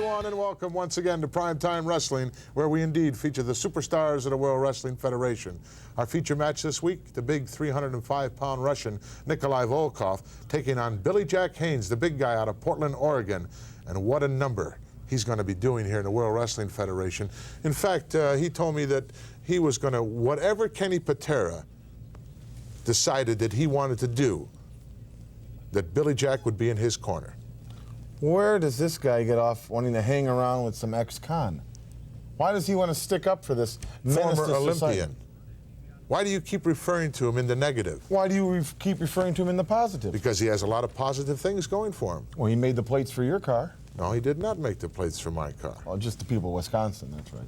everyone, and welcome once again to Prime Time Wrestling, where we indeed feature the superstars of the World Wrestling Federation. Our feature match this week, the big 305-pound Russian Nikolai Volkoff taking on Billy Jack Haynes, the big guy out of Portland, Oregon. And what a number he's going to be doing here in the World Wrestling Federation. In fact, he told me that he was going to, whatever Kenny Patera decided that he wanted to do, that Billy Jack would be in his corner. Where does this guy get off wanting to hang around with some ex-con? Why does he want to stick up for this Former Olympian. Why do you keep referring to him in the negative? Why do you keep referring to him in the positive? Because he has a lot of positive things going for him. Well, he made the plates for your car. No, he did not make the plates for my car. Well, just the people of Wisconsin, that's right.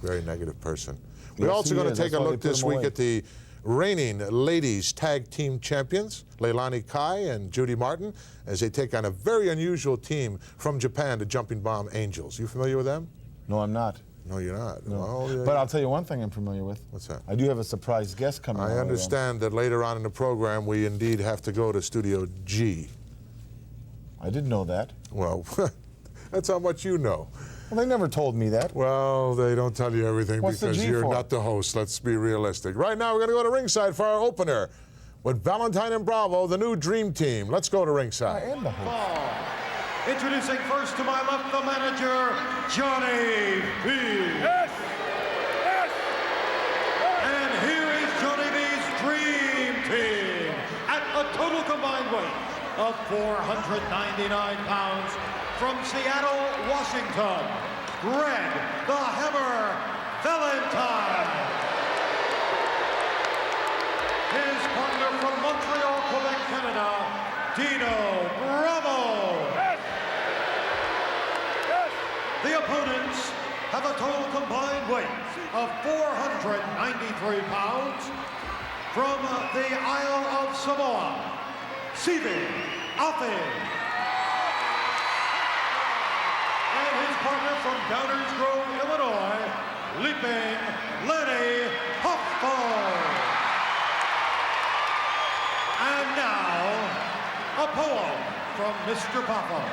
Very negative person. We're Yes, also he going to is. take That's a why look they put this him week away. at the reigning ladies tag team champions, Leilani Kai and Judy Martin, as they take on a very unusual team from Japan, the Jumping Bomb Angels. You familiar with them? No, I'm not. No, you're not. No. Well, But I'll tell you one thing I'm familiar with. What's that? I do have a surprise guest coming on. I understand that later on in the program we indeed have to go to Studio G. I didn't know that. Well, that's how much you know. Well, they never told me that. Well, they don't tell you everything What's the because G you're for? not the host. Let's be realistic. Right now, we're going to go to ringside for our opener with Valentine and Bravo, the new Dream Team. Let's go to I ringside. am the host. Introducing first to my left, the manager, Johnny B. Yes! Yes! And here is Johnny B's Dream Team at a total combined weight of 499 pounds from Seattle, Washington, Greg the Hammer Valentine. His partner from Montreal, Quebec, Canada, Dino Bravo. Yes! Yes! The opponents have a total combined weight of 493 pounds from the Isle of Samoa, Sivi Afi. And his partner from Downers Grove, Illinois, Leaping Lanny Hoffman. And now, a poem from Mr. Papa.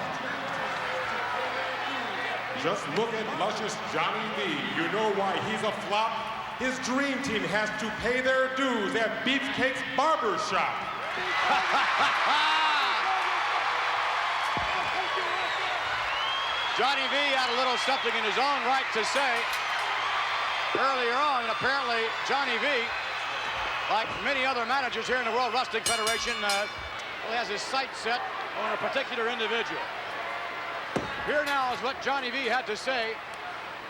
Just look at luscious Johnny B. You know why he's a flop? His dream team has to pay their dues at Beefcake's barber shop. Johnny V had a little something in his own right to say earlier on, and apparently Johnny V, like many other managers here in the World Wrestling Federation, really has his sights set on a particular individual. Here now is what Johnny V had to say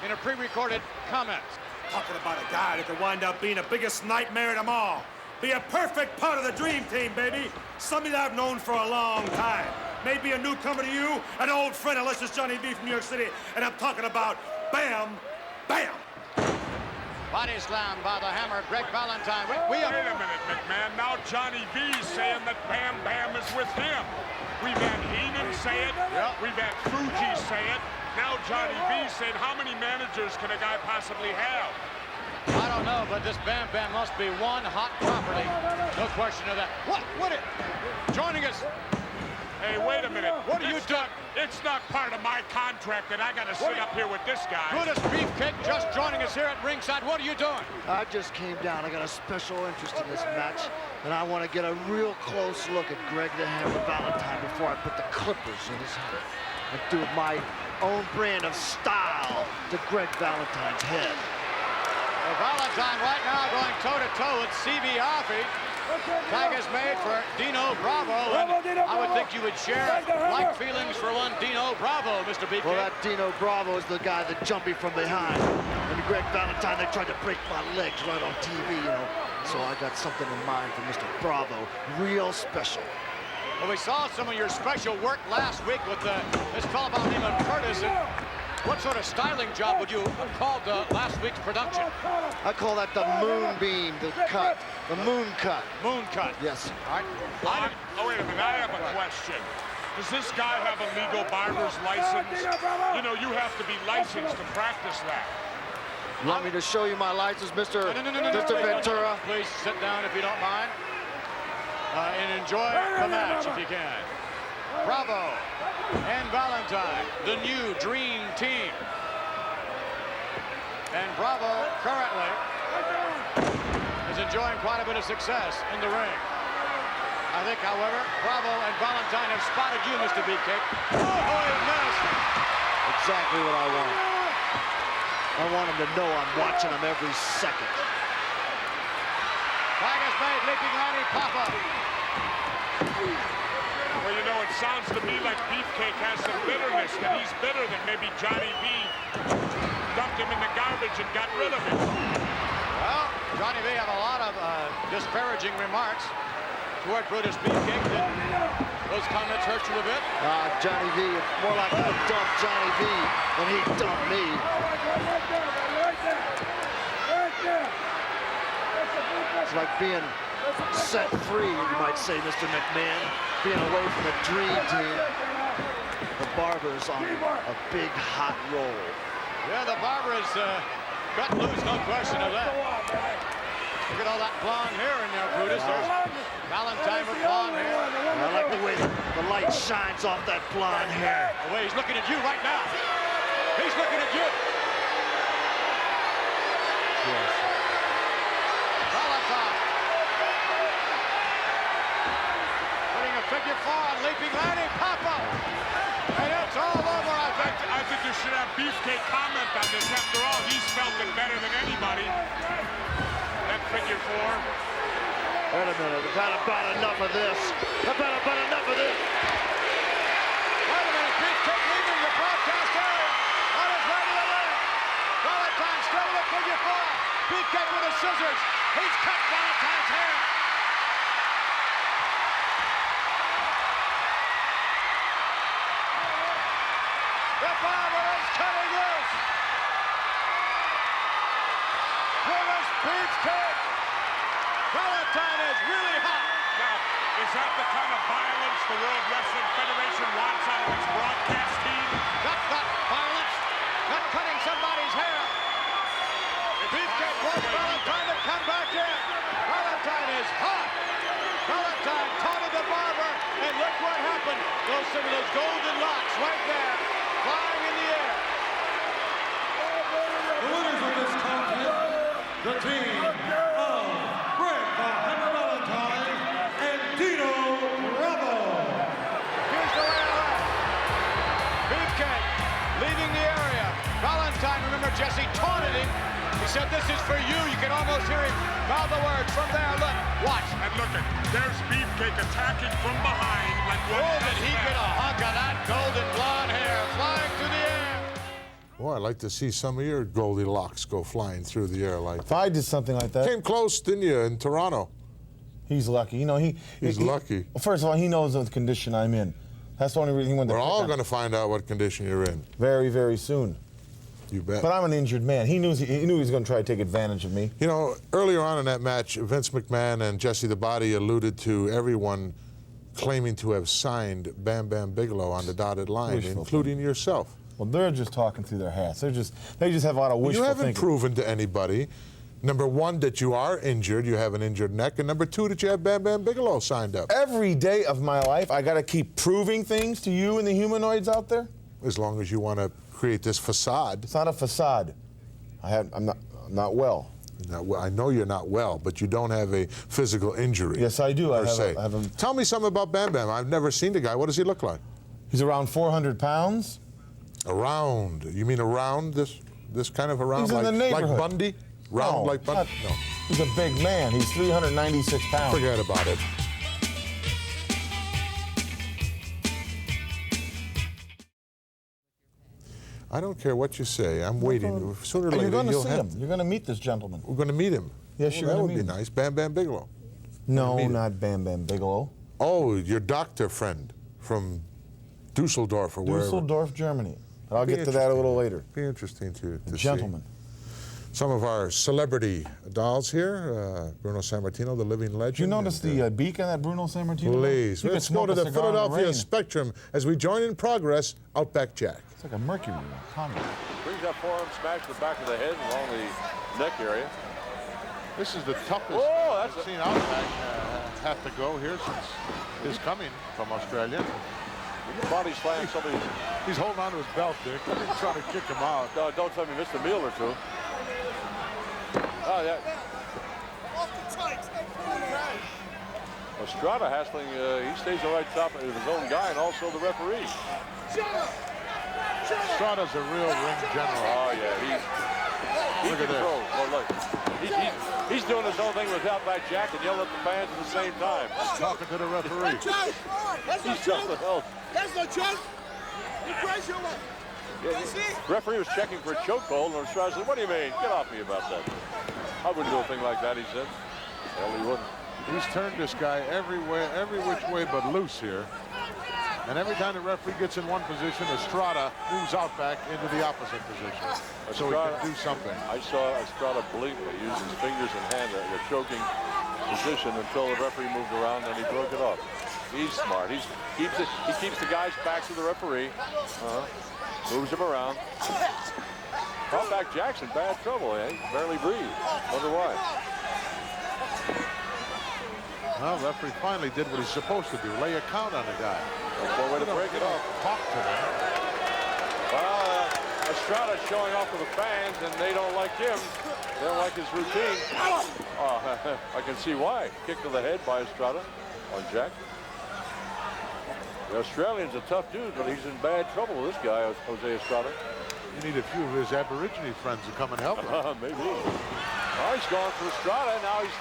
in a pre-recorded comment. Talking about a guy that could wind up being the biggest nightmare of them all. Be a perfect part of the dream team, baby. Somebody that I've known for a long time. Maybe a newcomer to you, an old friend, unless it's Johnny B from New York City, and I'm talking about Bam Bam. Body slam by the Hammer, Greg Valentine. We Wait a minute, McMahon. Now Johnny V's saying that Bam Bam is with him. We've had Heenan say it. Yep. We've had Fuji say it. Now Johnny V said, how many managers can a guy possibly have? I don't know, but this Bam Bam must be one hot property. No question of that. What it? Joining us. Hey, wait a minute. What are you doing? It's not part of my contract that I got to sit up here with this guy. Brutus Beefcake just joining us here at ringside. What are you doing? I just came down. I got a special interest in this match, and I want to get a real close look at Greg the Hammer Valentine before I put the clippers in his head and do my own brand of style to Greg Valentine's head. Well, Valentine right now going toe-to-toe with C.B. Afi. Tag is made for Dino Bravo, and I would think you would share like feelings for one Dino Bravo, Mr. Beefcake. Well, that Dino Bravo is the guy that jumped me from behind. And Greg Valentine, they tried to break my legs right on TV, you know. So I got something in mind for Mr. Bravo, real special. Well, we saw some of your special work last week with this fellow by the name of Curtis. And what sort of styling job would you have called last week's production? I call that the moonbeam, the cut, the moon cut. Moon cut. Yes. All right. Oh, wait a minute. I have a question. Does this guy have a legal barber's license? You know, you have to be licensed to practice that. You want me to show you my license, Mr. No, Ventura? Please sit down if you don't mind. And enjoy the match if you can. Bravo, and Valentine, the new Dream Team. And Bravo currently is enjoying quite a bit of success in the ring. I think, however, Bravo and Valentine have spotted you, Mr. Beefcake. Oh, he missed. Exactly what I want. I want him to know I'm watching him every second. Tag is made, leaping Lanny, Papa. Well, you know, it sounds to me like Beefcake has some bitterness, that he's bitter that maybe Johnny V dumped him in the garbage and got rid of him. Well, Johnny V have a lot of disparaging remarks toward Brutus Beefcake. Did those comments hurt you a bit? Johnny V, it's more like I dumped Johnny V than he dumped me. It's like being set free, you might say, Mr. McMahon, being away from the Dream Team. The Barber's on a big hot roll. Yeah, the Barber is cut loose, no question of that. Look at all that blonde hair in there, Brutus. There's Valentine with blonde hair. I like the way the light shines off that blonde hair. The way he's looking at you right now. He's looking at you. Yes. Valentine. Putting a figure four on leaping Lanny, Papa. And it's all over, I think. I think you should have Beefcake comment on this. After all, he's felt it better than anybody. That figure four. Wait a minute, I've had about enough of this. I've had about enough of this. Wait a minute, Beefcake leaving the broadcast area. On his way to the ring. Valentine still with a figure four. Beefcake with the scissors. He's cut Valentine's hair. The Barber is cutting loose. Brutus Beefcake. Valentine is really hot. Now, is that the kind of violence the World Wrestling Federation wants out of its broadcast team? That's not violence. Not cutting somebody's hair. Beefcake wants Valentine to come back in. Valentine is hot. Valentine taunted the Barber, and look what happened. Some of those golden locks right there, flying in the air. The winners of this contest, the team of Greg the Hammer Valentine and Dino Bravo. Here's the way out. Beefcake leaving the area. Valentine, remember Jesse taunted him. He said, "This is for you." You can almost hear him mouth the words from there. Look, watch. And look at, there's Beefcake attacking from behind like one. Oh, did he get a hunk of that golden blonde hair flying through the air? Boy, I'd like to see some of your Goldilocks go flying through the air like If that. I did something like that, Came close, didn't you, in Toronto? he's lucky. You know, He's lucky. Well, first of all, he knows the condition I'm in. That's the only reason he went to We're pick all on going to find out what condition you're in. very, very soon. You bet. But I'm an injured man. He knew he was going to try to take advantage of me. You know, earlier on in that match, Vince McMahon and Jesse the Body alluded to everyone claiming to have signed Bam Bam Bigelow on the dotted line, Wishful including yourself. Well, they're just talking through their hats. They just have a lot of wishful You haven't thinking. proven to anybody, number one, that you are injured, you have an injured neck, and number two, that you have Bam Bam Bigelow signed up. Every day of my life, I got to keep proving things to you and the humanoids out there. As long as you want to create this facade. It's not a facade. I'm not well. I know you're not well, but you don't have a physical injury. Yes, I do. Per se. I have a, Tell me something about Bam Bam. I've never seen the guy. What does he look like? He's around 400 pounds. Around? You mean around this kind of around? He's in like, the neighborhood. Like Bundy? Round No, like Bundy? not- He's a big man. He's 396 pounds. Forget about it. I don't care what you say. I'm waiting. Sooner or You're later, going to you'll see have. him. You're going to meet this gentleman. We're going to meet him. Yes, you're That gonna would meet be him. nice. Bam Bam Bigelow. No, meet him. not Bam Bam Bigelow. Oh, your doctor friend from Dusseldorf or wherever. Dusseldorf, Germany. But I'll Be get to that a little interesting. later. Be interesting to The see. gentleman. Some of our celebrity dolls here. Bruno Sammartino, the living legend. Did you notice and, the beak on that Bruno Sammartino? Please, You could let's go smoke to a the cigar in Philadelphia rain. Spectrum as we join in progress Outback Jack. It's like a mercury condom. Brings that forearm smash to the back of the head along the neck area. This is the toughest I've seen Outback have to go here since his coming from Australia. Body slam somebody. He's holding on to his belt, Dick. He's trying to kick him out. No, don't tell me he missed a meal or two. Oh, yeah. Estrada hassling, he stays right top of his own guy and also the referee. Estrada's a real ring general. Oh, yeah, he controls. Well, look, he's doing his own thing with Outback Jack and yelling at the fans at the same time. Talking to the referee. He's something else. That's no choke. You crazy or what? The referee was checking for a chokehold, and Estrada said, "What do you mean? Get off me about that." I wouldn't do a thing like that, he said. Hell, he wouldn't. He's turned this guy every which way but loose here. And every time the referee gets in one position, Estrada moves Outback into the opposite position. So he can do something. I saw Estrada blatantly use his fingers and hand a choking position until the referee moved around and he broke it off. He's smart. He keeps the guy's back to the referee. Moves him around. Outback Jackson, bad trouble. He barely breathed. Wonder why. Well, the referee finally did what he's supposed to do, lay a count on the guy. One way to break it off. Talk to him. Well, Estrada's showing off to the fans, and they don't like him. They don't like his routine. I can see why. Kick to the head by Estrada on Jack. The Australian's a tough dude, but he's in bad trouble with this guy, Jose Estrada. You need a few of his Aborigine friends to come and help him. Maybe. Oh, he's going for Estrada. Now he's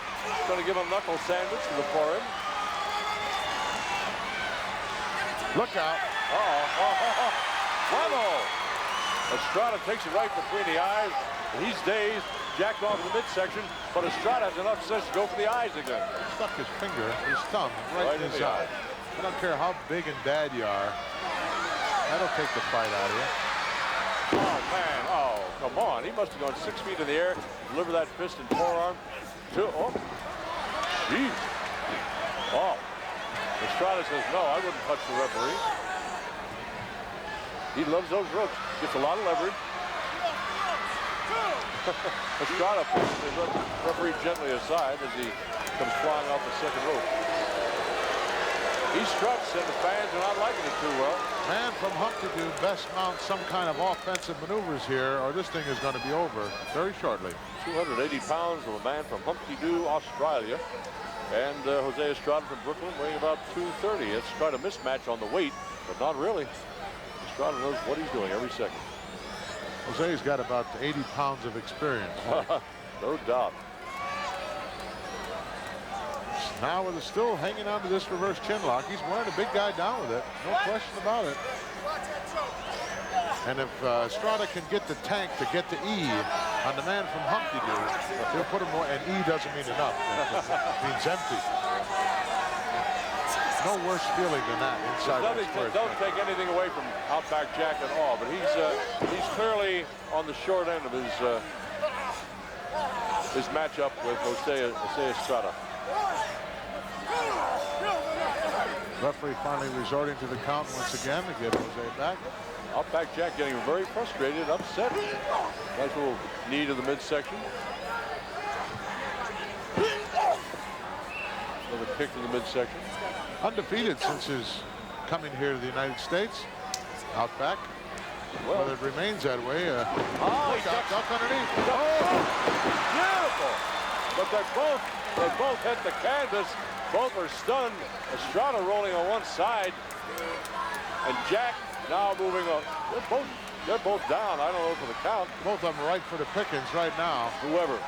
going to give him a knuckle sandwich to the forehead. Look out. Bravo! Estrada takes it right between the eyes. He's dazed. Jack off in the midsection, but Estrada has enough sense to go for the eyes again. Stuck his finger, his thumb, right in his eye. I don't care how big and bad you are. That'll take the fight out of you. Oh, man. Oh, come on. He must have gone 6 feet in the air, deliver that fist and forearm. Oh, jeez. Oh. Estrada says, no, I wouldn't touch the referee. He loves those ropes. Gets a lot of leverage. Estrada pushes the referee gently aside as he comes flying off the second rope. He struts, and the fans are not liking it too well. Man from Humpty-Doo best mount some kind of offensive maneuvers here, or this thing is going to be over very shortly. 280 pounds of a man from Humpty-Doo, Australia. And Jose Estrada from Brooklyn weighing about 230. It's quite a mismatch on the weight, but not really. Estrada knows what he's doing every second. Jose's got about 80 pounds of experience. No doubt. Now with still hanging on to this reverse chin lock, he's wearing a big guy down with it. No question about it. And if Estrada can get the tank to get the E on the man from Humpty-Doo, he'll put him more, and E doesn't mean enough. It means empty. No worse feeling than that inside. Don't take anything away from Outback Jack at all, but he's clearly on the short end of his matchup with Jose Estrada. Referee finally resorting to the count once again to give Jose back. Outback Jack getting very frustrated, upset. Nice little knee to the midsection. Another kick to the midsection. Undefeated since his coming here to the United States. Outback. Well, whether it remains that way. He duck underneath. Beautiful. But they both hit the canvas. Both are stunned. Estrada rolling on one side, and Jack now moving on. They're both down. I don't know for the count. Both of them right for the pickings right now. Whoever.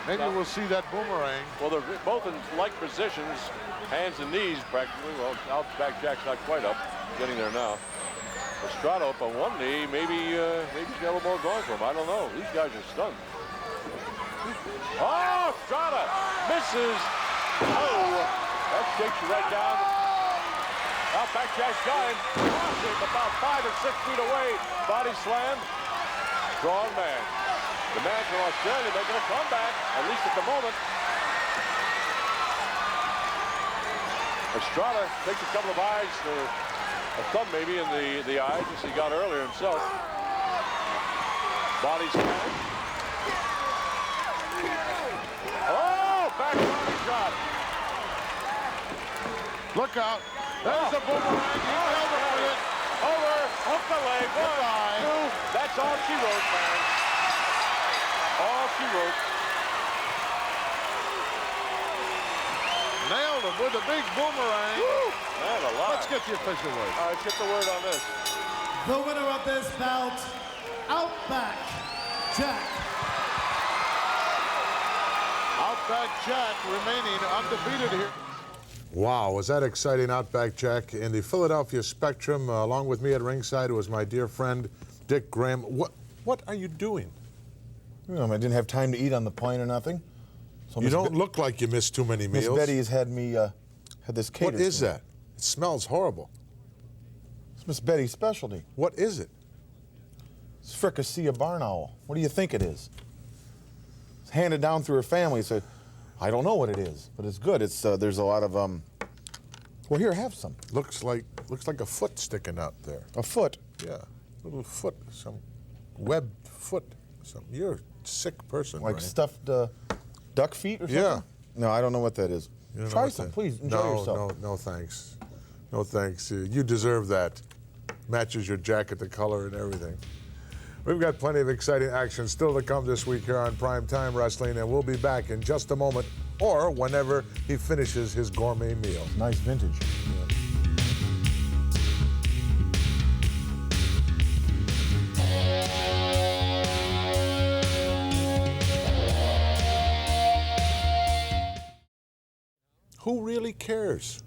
Maybe we'll see that boomerang. Well, they're both in like positions, hands and knees practically. Well, Outback Jack's not quite up, getting there now. Estrada up on one knee. Maybe he's got a little more going for him. I don't know. These guys are stunned. Oh, Estrada misses. Oh, that shakes you right down. Outback Jack's got him. About 5 or 6 feet away. Body slam. Strong man. The man from Australia making a comeback, at least at the moment. Estrada takes a couple of eyes, a thumb maybe in the eyes, as he got earlier himself. Body slam. Oh, back body shot. Look out. There's the boomerang. He nailed him with it. Over. Hook the leg. 1, 2. That's all she wrote, man. All she wrote. Nailed him with a big boomerang. Woo! Man, a lot. Let's get the official word. All right, let's get the word on this. The winner of this bout, Outback Jack. Outback Jack remaining undefeated here. Wow, was that exciting, Outback Jack. In the Philadelphia Spectrum, along with me at ringside was my dear friend, Dick Graham. What are you doing? You know, I didn't have time to eat on the plane or nothing. So You don't look like you missed too many meals. Miss Betty has had me, had this catered. What is to me. that? It smells horrible. It's Miss Betty's specialty. What is it? It's fricassee of barn owl. What do you think it is? It's handed down through her family, so I don't know what it is, but it's good. It's there's a lot of well, here, have some. Looks like a foot sticking out there. A foot. Yeah, little foot, some webbed foot. You're a sick person, Like Brian. stuffed duck feet or something? Yeah. No, I don't know what that is. You don't know Try what some, that- please. Enjoy yourself. No, thanks. No, thanks. You deserve that. Matches your jacket, the color, and everything. We've got plenty of exciting action still to come this week here on Prime Time Wrestling, and we'll be back in just a moment, or whenever he finishes his gourmet meal. Nice vintage. Who really cares?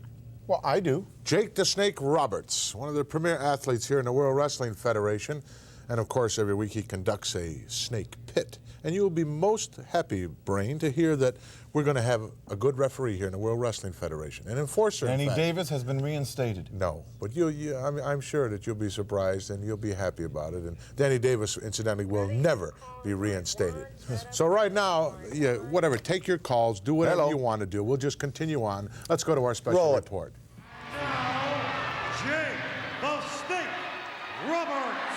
Well, I do. Jake the Snake Roberts, one of the premier athletes here in the World Wrestling Federation. And of course, every week he conducts a snake pit. And you will be most happy, Brain, to hear that we're going to have a good referee here in the World Wrestling Federation. An enforcer, in Danny fact. Davis has been reinstated. No, but I'm sure that you'll be surprised and you'll be happy about it. And Danny Davis, incidentally, will never be reinstated. So right now, whatever, take your calls, do whatever you want to do. We'll just continue on. Let's go to our special report. Jake the Snake Roberts.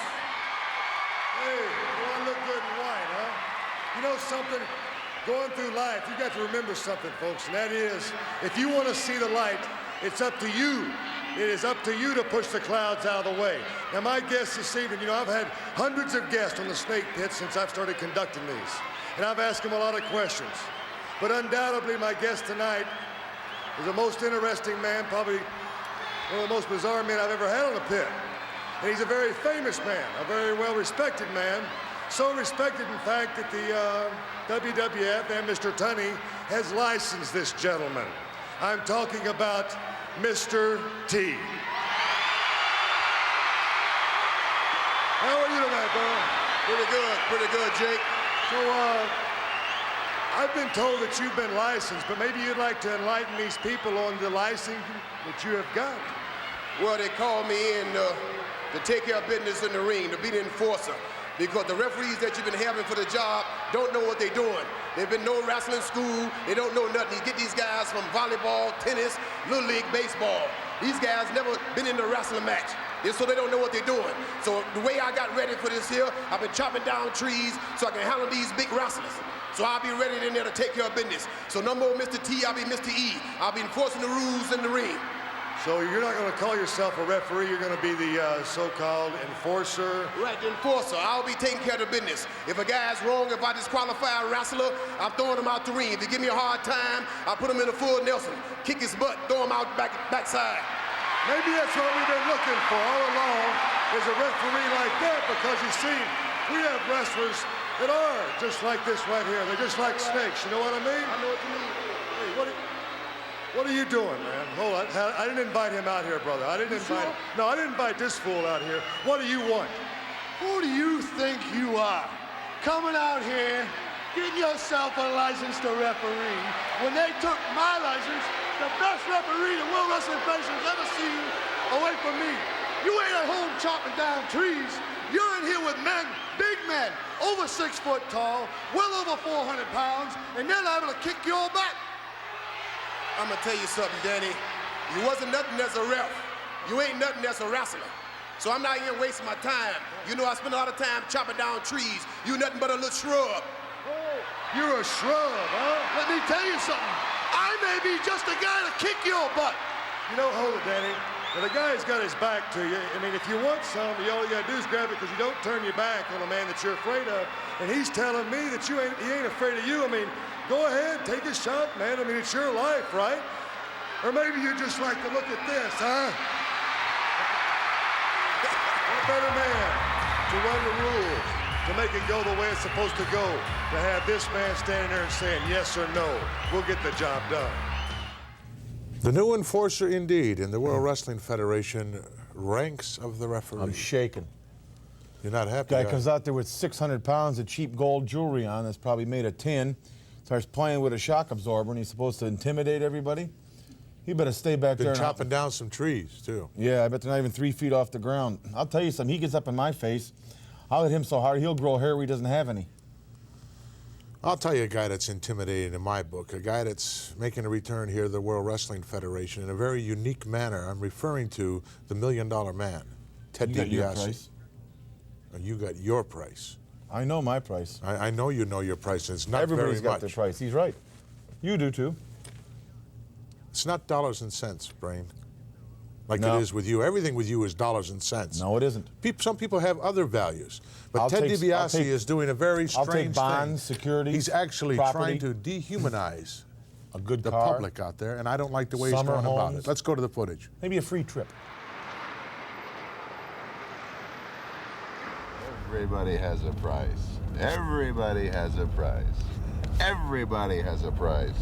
Hey, do I look good in white, huh? You know something? Going through life, you got to remember something, folks, and that is, if you want to see the light, it's up to you. It is up to you to push the clouds out of the way. Now, my guests this evening, I've had hundreds of guests on the Snake Pit since I've started conducting these, and I've asked them a lot of questions. But undoubtedly, my guest tonight is the most interesting man, probably one of the most bizarre men I've ever had on the pit. And he's a very famous man, a very well-respected man. So respected, in fact, that the WWF and Mr. Tunney has licensed this gentleman. I'm talking about Mr. T. How are you tonight, bro? Pretty good, Jake. So, I've been told that you've been licensed, but maybe you'd like to enlighten these people on the licensing that you have got. Well, they called me in to take care of business in the ring, to be the enforcer. Because the referees that you've been having for the job don't know what they're doing. They've been no wrestling school. They don't know nothing. You get these guys from volleyball, tennis, little league, baseball. These guys never been in a wrestling match. So they don't know what they're doing. So the way I got ready for this here, I've been chopping down trees so I can handle these big wrestlers. So I'll be ready in there to take care of business. So no more Mr. T, I'll be Mr. E. I'll be enforcing the rules in the ring. So you're not going to call yourself a referee, you're going to be the so-called enforcer? Right, the enforcer. I'll be taking care of the business. If a guy's wrong, if I disqualify a wrestler, I'm throwing him out the ring. If he give me a hard time, I put him in a full Nelson, kick his butt, throw him out backside. Maybe that's what we've been looking for all along, is a referee like that, because you see, we have wrestlers that are just like this right here. They're just like snakes, you know what I mean? I know what you mean. Hey, what are you doing, man? Hold on, I didn't invite him out here, brother. I didn't invite this fool out here. What do you want? Who do you think you are? Coming out here, getting yourself a license to referee, when they took my license, the best referee the World Wrestling Federation's ever seen, away from me. You ain't at home chopping down trees. You're in here with men, big men, over 6 foot tall, well over 400 pounds, and they're liable to kick your butt. I'm gonna tell you something, Danny. You wasn't nothing as a ref. You ain't nothing as a wrestler. So I'm not even wasting my time. You know I spend a lot of time chopping down trees. You nothing but a little shrub. Oh, you're a shrub, huh? Let me tell you something. I may be just a guy to kick your butt. You know, hold it, Danny. Now, the guy's got his back to you. I mean, if you want some, all you got to do is grab it because you don't turn your back on a man that you're afraid of. And he's telling me that he ain't afraid of you. I mean, go ahead, take a shot, man. I mean, it's your life, right? Or maybe you just like to look at this, huh? What better man to run the rules, to make it go the way it's supposed to go, to have this man standing there and saying yes or no, we'll get the job done. The new enforcer, indeed, in the World Wrestling Federation ranks of the referees. I'm shaking. You're not happy? Guy comes out there with 600 pounds of cheap gold jewelry on that's probably made of tin, starts playing with a shock absorber, and he's supposed to intimidate everybody. He better stay back there. Been chopping down some trees, too. Yeah, I bet they're not even 3 feet off the ground. I'll tell you something, he gets up in my face, I'll hit him so hard he'll grow hair where he doesn't have any. I'll tell you a guy that's intimidating in my book, a guy that's making a return here to the World Wrestling Federation in a very unique manner. I'm referring to the $1 Million Man, Ted DiBiase. You got your price. You got your price. I know my price. I know you know your price, and it's not Everybody's very got much. their price. He's right. You do, too. It's not dollars and cents, Brain, like No. it is with you. Everything with you is dollars and cents. No, it isn't. Some people have other values. But I'll Ted take- DiBiase is doing a very strange I'll take bonds, thing. securities, He's actually property. trying to dehumanize a good the car, public out there, and I don't like the way he's summer going about homes. it. Let's go to the footage. Maybe a free trip. Everybody has a price. Everybody has a price. Everybody has a price.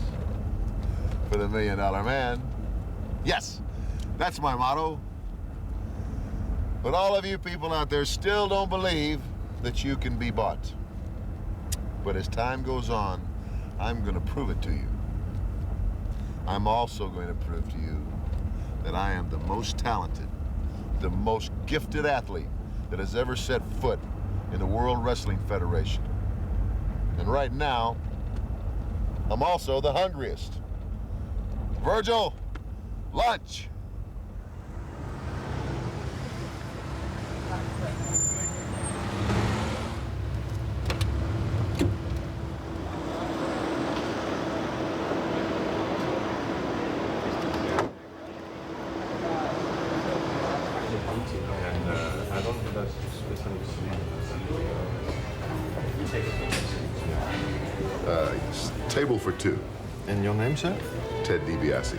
For the $1 Million Man. Yes, that's my motto. But all of you people out there still don't believe that you can be bought. But as time goes on, I'm going to prove it to you. I'm also going to prove to you that I am the most talented, the most gifted athlete that has ever set foot in the World Wrestling Federation. And right now, I'm also the hungriest. Virgil, lunch. Table for 2. And your name, sir? Ted DiBiase.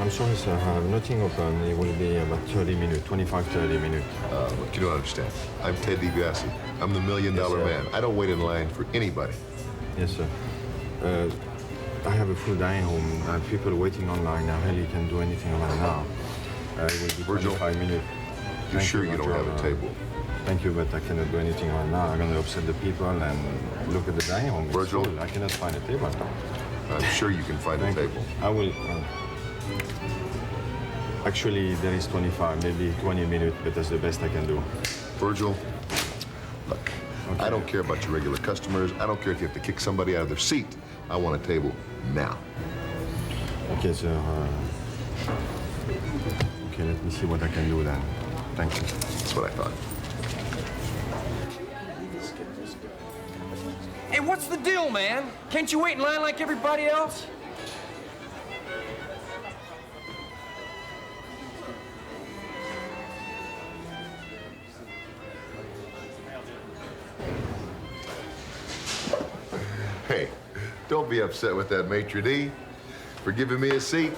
I'm sorry, sir. I have nothing open. It will be about 30 minutes, 25, 30 minutes. Look, you don't understand. I'm Ted DiBiase. I'm the $1 Million Man. I don't wait in line for anybody. Yes, sir. I have a full dining room. I have people waiting online. I really can't do anything right now. It will be Virgil, 25 minutes. You're Thank sure you but, don't have a table? Thank you, but I cannot do anything right now. I'm going to upset the people and look at the dining room. It's Virgil? full. I cannot find a table now. I'm sure you can find a table. I will. Actually, there is 25, maybe 20 minutes, but that's the best I can do. Virgil, look, I don't care about your regular customers. I don't care if you have to kick somebody out of their seat. I want a table now. Okay, sir. Okay, let me see what I can do then. Thank you. That's what I thought. Hey, what's the deal, man? Can't you wait in line like everybody else? Hey, don't be upset with that maitre d' for giving me a seat.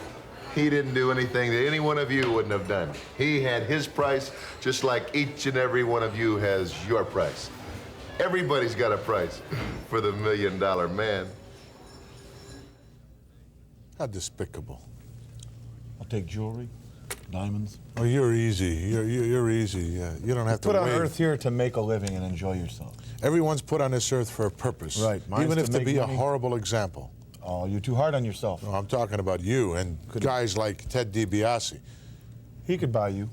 He didn't do anything that any one of you wouldn't have done. He had his price, just like each and every one of you has your price. Everybody's got a price for the $1 Million Man. How despicable. I'll take jewelry, diamonds. Oh, you're easy. You're easy. Yeah. You don't have to Put on wait. earth here to make a living and enjoy yourself. Everyone's put on this earth for a purpose. Right. Mine's Even if to make be money. a horrible example. Oh, you're too hard on yourself. No, I'm talking about you and guys like Ted DiBiase. He could buy you.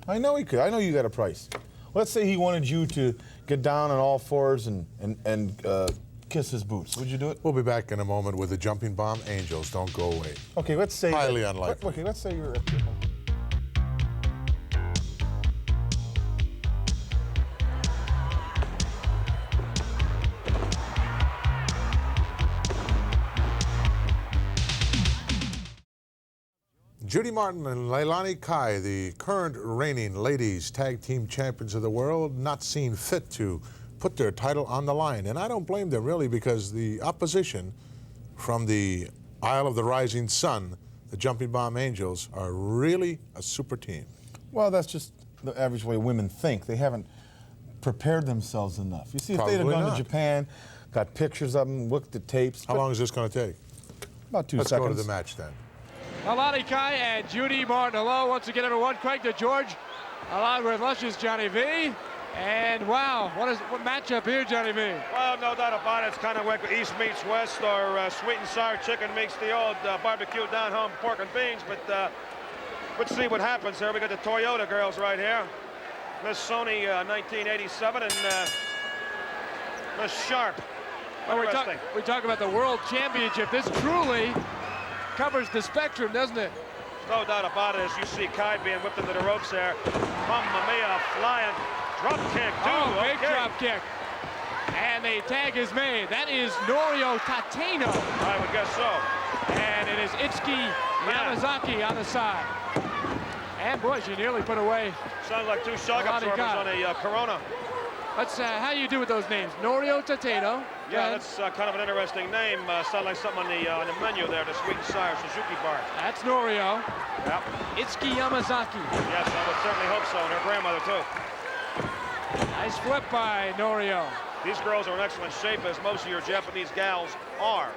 I know he could. I know you got a price. Let's say he wanted you to get down on all fours and kiss his boots. Would you do it? We'll be back in a moment with the jumping bomb angels. Don't go away. Okay, let's say highly unlikely. Okay, let's say you're at your home. Judy Martin and Leilani Kai, the current reigning ladies tag team champions of the world, not seen fit to put their title on the line. And I don't blame them, really, because the opposition from the Isle of the Rising Sun, the Jumping Bomb Angels, are really a super team. Well, that's just the average way women think. They haven't prepared themselves enough. You see, if they'd have Probably gone not. to Japan, got pictures of them, looked at tapes. How long is this going to take? About 2 Let's seconds. go to the match then. Lanny Kai and Judy Martin. Hello, once again, everyone. Craig DeGeorge, along with luscious Johnny V. And wow, what matchup here, Johnny V? Well, no doubt about it. It's kind of like East meets West, or sweet and sour chicken meets the old barbecue down home pork and beans. But let's see what happens here. We got the Toyota girls right here. Miss Sony 1987 and Miss Sharp. Well, we talk about the World Championship. This truly covers the spectrum, doesn't it? No doubt about it. As you see Kai being whipped into the ropes there. Mamma mia, flying drop kick, too. Oh, big okay. drop kick. And the tag is made. That is Norio Tateno. I would guess so. And it is Itsuki Yamazaki on the side. And boy, she nearly put away. Sounds like two shock absorbers on a Corona. Let's, how do you do with those names? Norio Tateno. Yeah, that's kind of an interesting name. Sounds like something on the menu there, the sweet and sour Suzuki bar. That's Norio. Yep. Itsuki Yamazaki. Yes, I would certainly hope so, and her grandmother too. Nice flip by Norio. These girls are in excellent shape, as most of your Japanese gals are.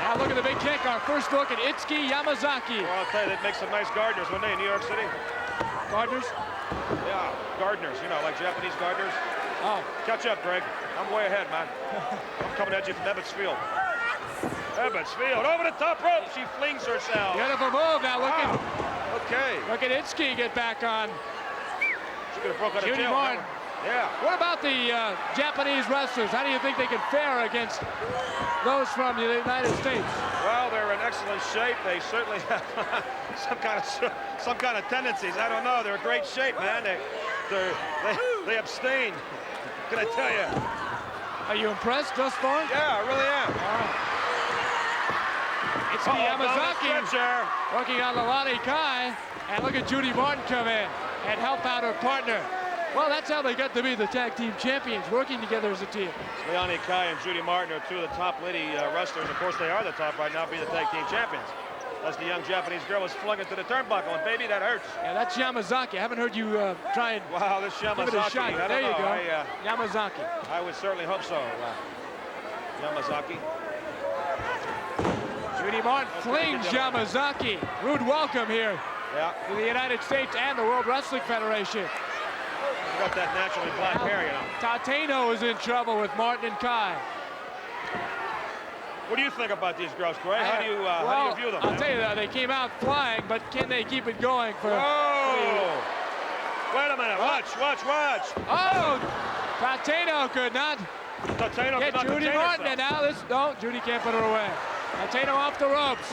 Now look at the big kick. Our first look at Itsuki Yamazaki. Well, I'll tell you, they'd make some nice gardeners, wouldn't they, in New York City? Gardeners? Yeah, gardeners, you know, like Japanese gardeners. Oh. Catch up, Greg. I'm way ahead, man. I'm coming at you from Ebbets Field. Ebbets Field, over the top rope. She flings herself. Beautiful move. Now look at. Okay. Look at Itsuki get back on. She could have broke out of Judy jail. Martin. Yeah. What about the Japanese wrestlers? How do you think they can fare against those from the United States? Well, they're in excellent shape. They certainly have some kind of tendencies. I don't know. They're in great shape, man. They abstain. Can I tell you? Are you impressed thus far? Yeah, I really am. It's Yamazaki working on Lanny Kai, and look at Judy Martin come in and help out her partner. Well, that's how they got to be the tag team champions, working together as a team. Lanny Kai and Judy Martin are two of the top lady wrestlers. Of course, they are the top right now, being the tag team champions. As the young Japanese girl was flung into the turnbuckle, and baby, that hurts. Yeah, that's Yamazaki. I haven't heard you try and wow, this Yamazaki. give it a shot. There you go. Yamazaki. I would certainly hope so. Yamazaki. Judy Martin flings Yamazaki. Rude welcome here to the United States and the World Wrestling Federation. She's got that naturally black hair, you know. Tateno is in trouble with Martin and Kai. What do you think about these girls, Greg? How do you view them? I'll tell you that they came out flying, but can they keep it going for? Whoa! Wait a minute! Watch! Oh! Tateno could not Tateno get could not Judy contain Martin, and herself. now Judy can't put her away. Tateno off the ropes.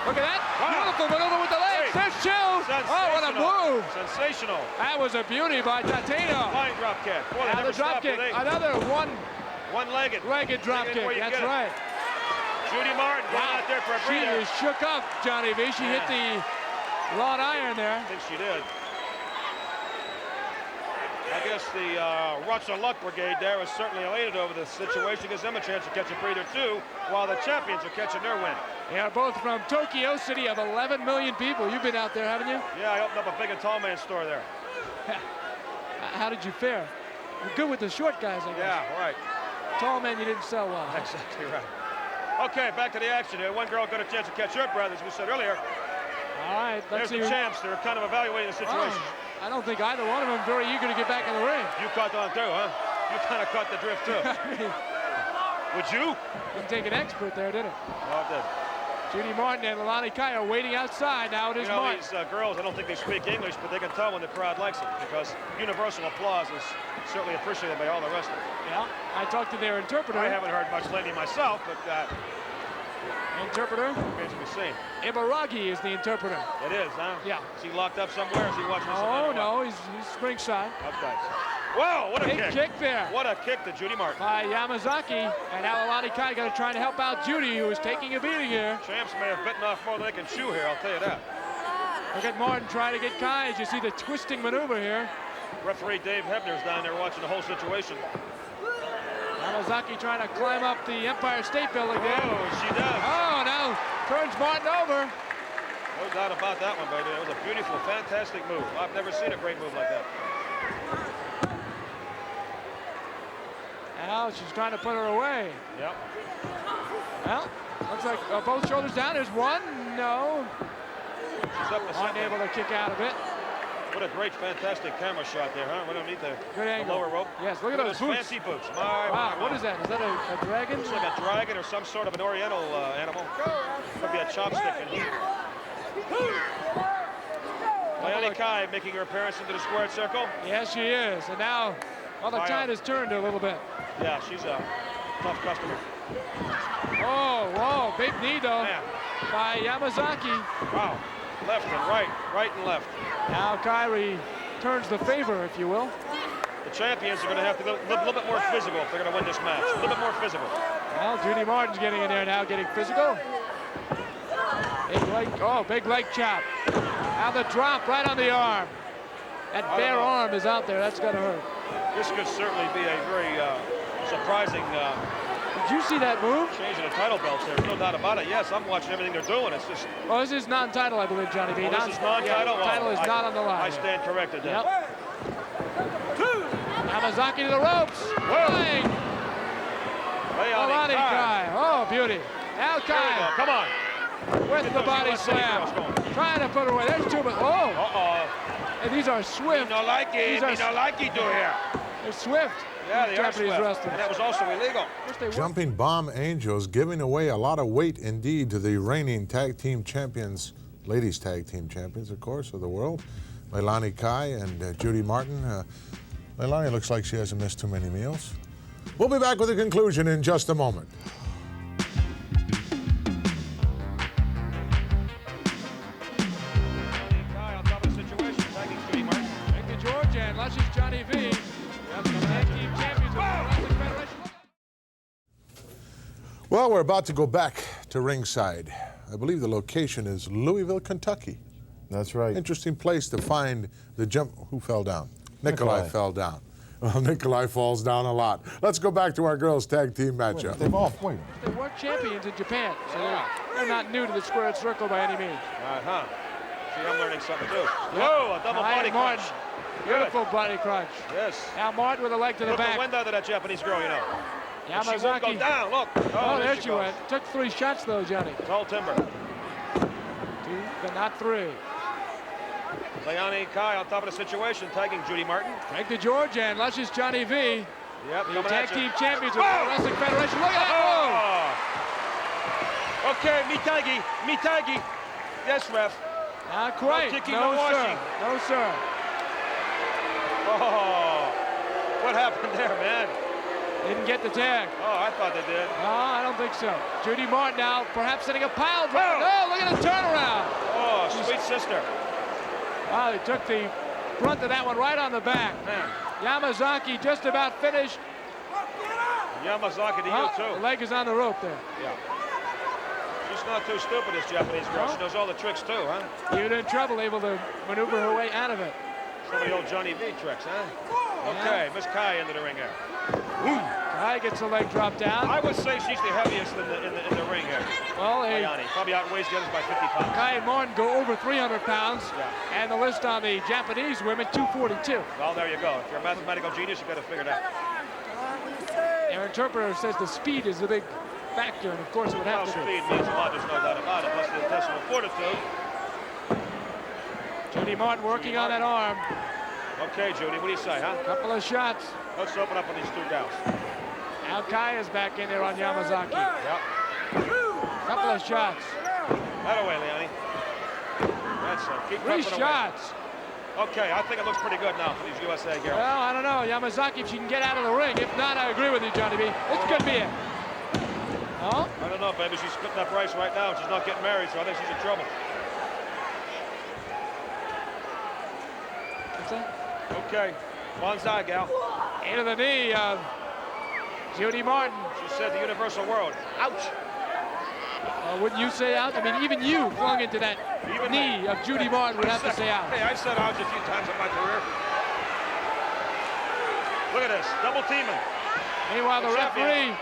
Look at that! Beautiful maneuver with the legs. There's chills. Oh, what a move! Sensational! That was a beauty by Tateno. Flying drop kick. Boy, now the drop kick. Another one-legged. Legged drop kick. That's right. Judy Martin going out there for a breather. She is shook up, Johnny V. She hit the wrought iron there. I think she did. I guess the Russell Luck Brigade there is certainly elated over the situation. Gives them a chance to catch a breather too, while the champions are catching their win. They are both from Tokyo City of 11 million people. You've been out there, haven't you? Yeah, I opened up a big and tall man store there. How did you fare? You're good with the short guys, I guess. Yeah, right. Tall men you didn't sell well. Exactly right. Okay, back to the action here. One girl got a chance to catch her breath, as we said earlier. All right, let's see. There's the champs. They're kind of evaluating the situation. I don't think either one of them very eager to get back in the ring. You caught on too, huh? You kind of caught the drift too. Would you? Didn't take an expert there, did it? Well, it did. Judy Martin and Lanny Kai are waiting outside. Now it is Martin. These girls, I don't think they speak English, but they can tell when the crowd likes them, because universal applause is certainly appreciated by all the wrestlers. Yeah, I talked to their interpreter. I haven't heard much lately myself, but Interpreter. Remains to be seen. Ibaragi is the interpreter. It is, huh? Yeah. Is he locked up somewhere? Is he watching this? Oh, no, he's ringside. Okay. Wow, what a Big kick. kick there. What a kick to Judy Martin. By Yamazaki. And now Lanny Kai going to try to help out Judy, who is taking a beating here. Champs may have bitten off more than they can chew here, I'll tell you that. Look at Martin trying to get Kai as you see the twisting maneuver here. Referee Dave Hebner's down there watching the whole situation. Yamazaki trying to climb up the Empire State Building there. Oh, she does. Oh, now turns Martin over. No doubt about that one, baby. It was a beautiful, fantastic move. I've never seen a great move like that. Now she's trying to put her away. Yep. Well, looks like both shoulders down. There's one. No. She's up to something. Unable to kick out of it. What a great, fantastic camera shot there, huh? We don't need the lower rope. Yes, look at those boots. Fancy boots. Wow, what is that? Is that a dragon? Looks like a dragon or some sort of an oriental animal. Could be a chopstick in here. Lanny Kai making her appearance into the squared circle. Yes, she is. And now, well, the tide has turned a little bit. Yeah, she's a tough customer. Oh, whoa, big knee though by Yamazaki. Wow, left and right, right and left. Now Kyrie turns the favor, if you will. The champions are going to have to go a little bit more physical if they're going to win this match. A little bit more physical. Well, Judy Martin's getting in there now, getting physical. Big leg chop. Now the drop right on the arm. That bare arm is out there. That's going to hurt. This could certainly be a very surprising Did you see that move? Change in the title belts there. No doubt about it. Yes, I'm watching everything they're doing. It's just... Oh, this is non-title, I believe, Johnny B. This is non-title? Yeah, title is not on the line. I stand corrected then. Yep. Yamazaki to the ropes. Flying. Lanny Kai. Oh, beauty. Now Kai. Come on. With the body slam. Trying to put her away. There's two, but and these are swift. Me no like it. Me no like it do here. They're swift. Yeah, they Japanese are swift. wrestlers. And that was also illegal. Jumping Bomb Angels giving away a lot of weight indeed to the reigning tag team champions, ladies tag team champions, of course, of the world, Lanny Kai and Judy Martin. Lanny looks like she hasn't missed too many meals. We'll be back with the conclusion in just a moment. Johnny V. Tag team champions of the Wrestling Federation. Well, we're about to go back to ringside. I believe the location is Louisville, Kentucky. That's right. Interesting place to find the jump. Who fell down? Nikolai fell down. Well, Nikolai falls down a lot. Let's go back to our girls' tag team matchup. They were champions in Japan, so they're not new to the squared circle by any means. See, I'm learning something too. Whoa, a double body crunch. Beautiful body crunch. Yes. Now Martin with a leg to the back. Look the window to that Japanese girl, you know. Yamazaki. She won't go down, look. Oh, there she went. Took 3 shots though, Johnny. Tall timber. 2, but not 3. Lanny Kai on top of the situation, tagging Judy Martin. Frank to George and luscious Johnny V. Yep, the tag team champions of the Wrestling Federation. Look at that. Oh. Okay, me taggy. Yes, ref. Not quite. No kicking, no, no washing. Sir. No, sir. Oh, what happened there, man? Didn't get the tag. Oh, I thought they did. No, I don't think so. Judy Martin now perhaps setting a pile driver. No, look at the turnaround. Oh, sweet sister. Wow, they took the brunt of that one right on the back. Man. Yamazaki just about finished. Yamazaki to you, too. The leg is on the rope there. Yeah. She's not too stupid, this Japanese girl. She knows all the tricks, too, huh? Even in trouble, able to maneuver her way out of it. Some of the old Johnny V tricks, huh? Okay, Miss Kai into the ring here. Kai gets the leg dropped down. I would say she's the heaviest in the ring here. Well, probably outweighs the others by 50 pounds. Kai and Martin go over 300 pounds. Yeah. And the list on the Japanese women, 242. Well, there you go. If you're a mathematical genius, you got to figure it out. Their interpreter says the speed is the big factor, and of course it would have to be. Speed means a lot, there's no doubt about it, plus the intestinal fortitude. Judy Martin working on that arm. Okay, Judy, what do you say, huh? Couple of shots. Let's open up on these 2 gals. Now Kai is back in there on Yamazaki. Yep. Couple of shots. That away, Lanny. That's it. Keep 3 shots. Okay, I think it looks pretty good now for these USA girls. Well, I don't know. Yamazaki, if she can get out of the ring. If not, I agree with you, Johnny B. This could be it. Oh? I don't know, baby. She's splitting that price right now. She's not getting married, so I think she's in trouble. What's that? Okay. One side, gal. Into the knee of Judy Martin. She said the universal world. Ouch. Wouldn't you say out? I mean, even you flung into that knee of Judy Martin would have to say out. Hey, I said ouch a few times in my career. Look at this. Double teaming. Meanwhile, the referee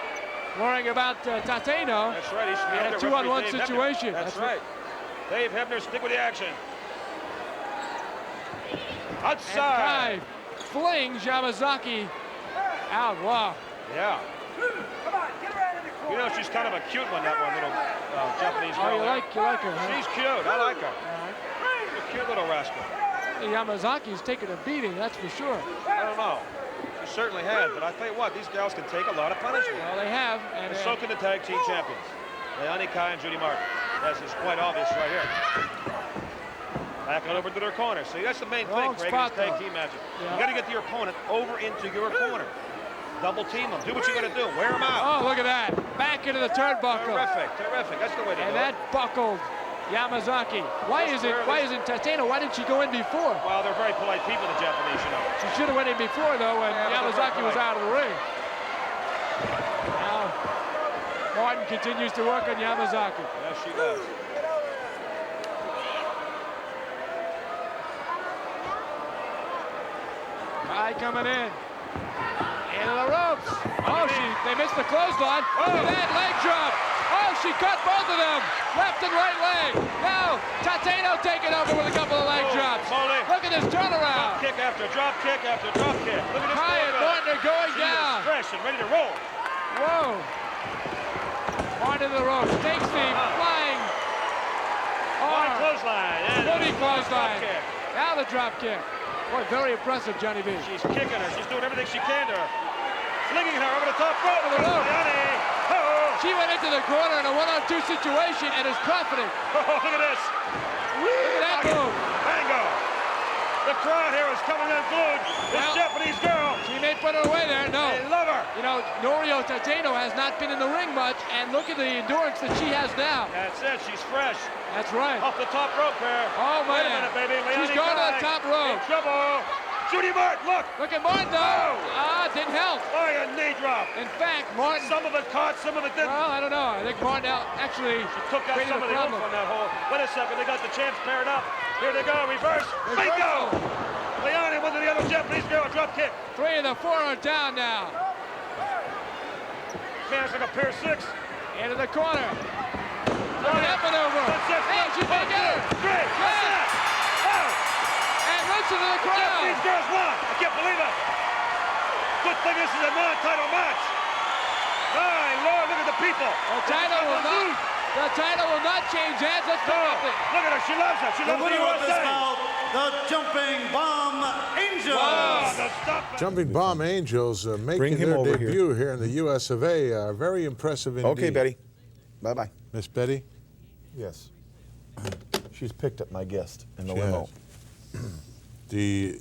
worrying about Tateno. That's right. He's in a 2-on-1 situation. That's right. Dave Hebner, stick with the action. Outside. And Kai flings Yamazaki out. Wow. Yeah. You know, she's kind of a cute one, that one little Japanese girl. Oh, you like her, huh? She's cute. I like her. She's a cute little rascal. Yamazaki's taken a beating, that's for sure. I don't know. She certainly had, but I tell you what, these gals can take a lot of punishment. Well, they have. And so can the tag team champions. Lanny, Kai, and Judy Martin. As is quite obvious right here. Back on over to their corner. See, that's the main thing, Craig, in tag team matches. Yeah. You got to get your opponent over into your corner. Double team them. Do what you got to do. Wear them out. Oh, look at that. Back into the turnbuckle. Terrific, terrific. That's the way to do it. And that buckled Yamazaki. Why isn't Tateno? Why didn't she go in before? Well, they're very polite people, the Japanese, you know. She should have went in before, though, when Yamazaki was out of the ring. Now, Martin continues to work on Yamazaki. Yes, she does. Kai coming in. Into the ropes. Oh, they missed the clothesline. Oh, that leg drop. Oh, she cut both of them. Left and right leg. Now, Tateno taking over with a couple of leg drops. Look at this turnaround. Drop kick after drop kick after drop kick. Look at this. Kai and Martin are going down. Fresh and ready to roll. Whoa. Martin to the ropes. Takes the flying arm. Clothesline. Booty clothesline. Now the drop kick. Boy, very impressive, Johnny B. She's kicking her. She's doing everything she can to her. Flinging her over the top rope. Over the rope. She went into the corner in a 1-on-2 situation and is profiting. Oh, look at this. Look at that move. Bingo. The crowd here is coming unglued. This Japanese girl. She may put her away there. No. They love her. You know, Norio Tateno has not been in the ring much, and look at the endurance that she has now. That's it. She's fresh. That's right. Off the top rope there. Oh, man. Wait a minute, baby. She's going to the top rope. In trouble. Judy Martin, look. Look at Martin, though. Didn't help. Oh, a knee drop. In fact, Martin. Some of it caught, some of it didn't. Well, I don't know. I think Martin actually took out some of the oomph on that hole. Wait a second. They got the champs paired up. Here they go. Reverse. Bingo. Leone went to the other Japanese girl. Drop kick. 3 of the 4 are down now. Man's like a pair 6. Into the corner. Look at that maneuver. Hey, she may get her. Great. And runs into the crowd. These girls won. I can't believe it. Good thing this is a non-title match. My Lord, look at the people. The title will not change hands. Let's go up it. Look at her. She loves it. She loves the USA. The Jumping Bomb Angels. Jumping Bomb Angels making their debut here in the US of A. Very impressive indeed. Okay, Betty. Bye-bye. Miss Betty? Yes. She's picked up my guest in the limo. The